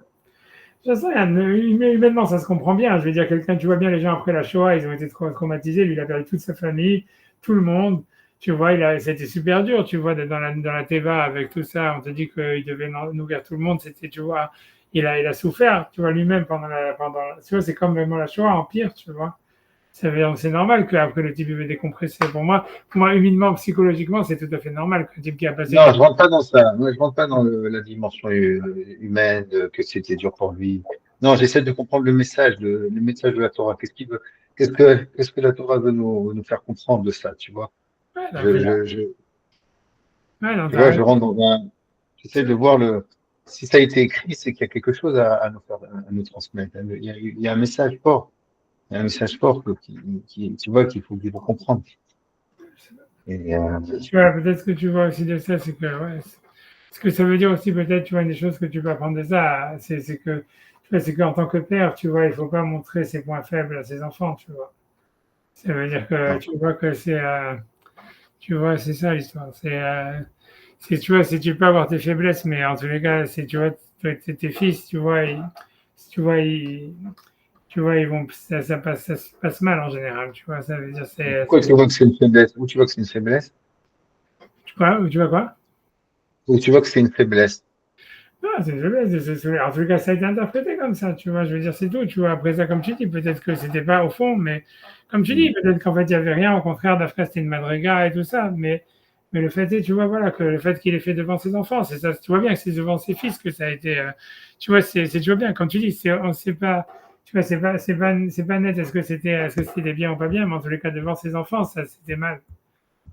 Je sais rien, humainement, ça se comprend bien. Je veux dire, quelqu'un, tu vois bien, les gens après la Shoah, ils ont été traumatisés. Lui, il a perdu toute sa famille, tout le monde. Tu vois, c'était super dur, tu vois, d'être dans la Teva avec tout ça. On te dit qu'il devait nourrir tout le monde. C'était, tu vois, il a souffert, tu vois, lui-même tu vois, c'est comme vraiment la Shoah en pire, tu vois. C'est normal qu'après le type il veut décompresser. Pour moi, humainement, psychologiquement, c'est tout à fait normal que le type qui a passé. Non, je rentre pas dans ça. Moi, je rentre pas dans la dimension humaine, que c'était dur pour lui. Non, j'essaie de comprendre le message de la Torah. qu'est-ce que la Torah veut nous faire comprendre de ça, tu vois? Ouais, non, mais ouais, non, Tu t'as vois, je raison. rentre dans un, j'essaie de voir si ça a été écrit, c'est qu'il y a quelque chose à nous faire, à nous transmettre. Il y a un message fort. Il y a un message fort tu vois, qu'il faut comprendre. Et, Tu vois, peut-être ce que tu vois aussi de ça, c'est que, ouais, ce que ça veut dire aussi, peut-être, tu vois, une des choses que tu peux apprendre de ça, c'est que, tu vois, c'est qu'en tant que père, tu vois, il faut pas montrer ses points faibles à ses enfants, tu vois. Ça veut dire que non. tu vois que tu vois, c'est ça l'histoire. Tu vois, si tu peux avoir tes faiblesses, mais en tous les cas, si tu vois, tes fils, tu vois, tu vois, tu vois, ça se passe mal en général, tu vois. Ça veut dire, Pourquoi tu vois que c'est une faiblesse? Où tu vois que c'est une faiblesse? tu vois quoi? Où tu vois que c'est une faiblesse? Non, c'est une faiblesse. En tout cas, ça a été interprété comme ça, tu vois. Je veux dire, c'est tout, tu vois. Après ça, comme tu dis, peut-être que c'était pas au fond, mais comme tu dis, peut-être qu'en fait, il y avait rien. Au contraire, d'après, c'était une madriga et tout ça. Mais le fait est, tu vois, voilà, que le fait qu'il ait fait devant ses enfants, c'est ça. Tu vois bien que c'est devant ses fils que ça a été. Tu vois, tu vois bien, comme tu dis, on sait pas. Tu vois, c'est pas net. Est-ce que c'était bien ou pas bien, mais en tous les cas, devant ses enfants, ça, c'était mal.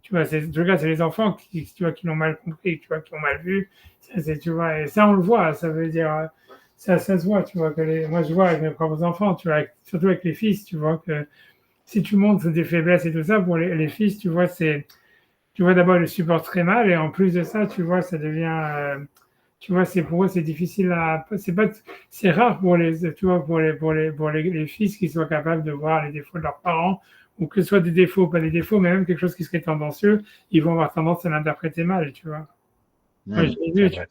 Tu vois, en tout cas, c'est les enfants tu vois, qui l'ont mal compris, tu vois, qui ont mal vu. Tu vois, et ça, on le voit. Ça veut dire, ça se voit, tu vois. Moi, je vois avec mes propres enfants, tu vois, surtout avec les fils, tu vois, que si tu montres des faiblesses et tout ça, pour les fils, tu vois, tu vois, d'abord, ils le supportent très mal, et en plus de ça, tu vois, ça devient, tu vois, pour eux, c'est difficile c'est rare pour tu vois, les fils qui soient capables de voir les défauts de leurs parents, ou que ce soit des défauts, pas des défauts, mais même quelque chose qui serait tendancieux, ils vont avoir tendance à l'interpréter mal, tu vois. Moi, je l'ai C'est vu, vrai.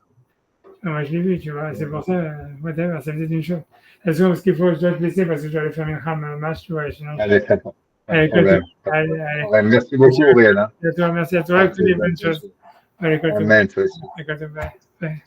moi, je l'ai vu, tu vois. C'est pour ça, whatever, ça faisait une chose. Parce qu'il faut, je dois te laisser parce que je dois aller faire une rame match, tu vois, sinon Allez, pas de allez, problème. Pas de allez, allez. problème. Merci beaucoup, Aurélien. Merci à toi, À que toutes les tout, à bonnes toi choses. aussi. Allez, Amen, toi aussi. bye. Bye.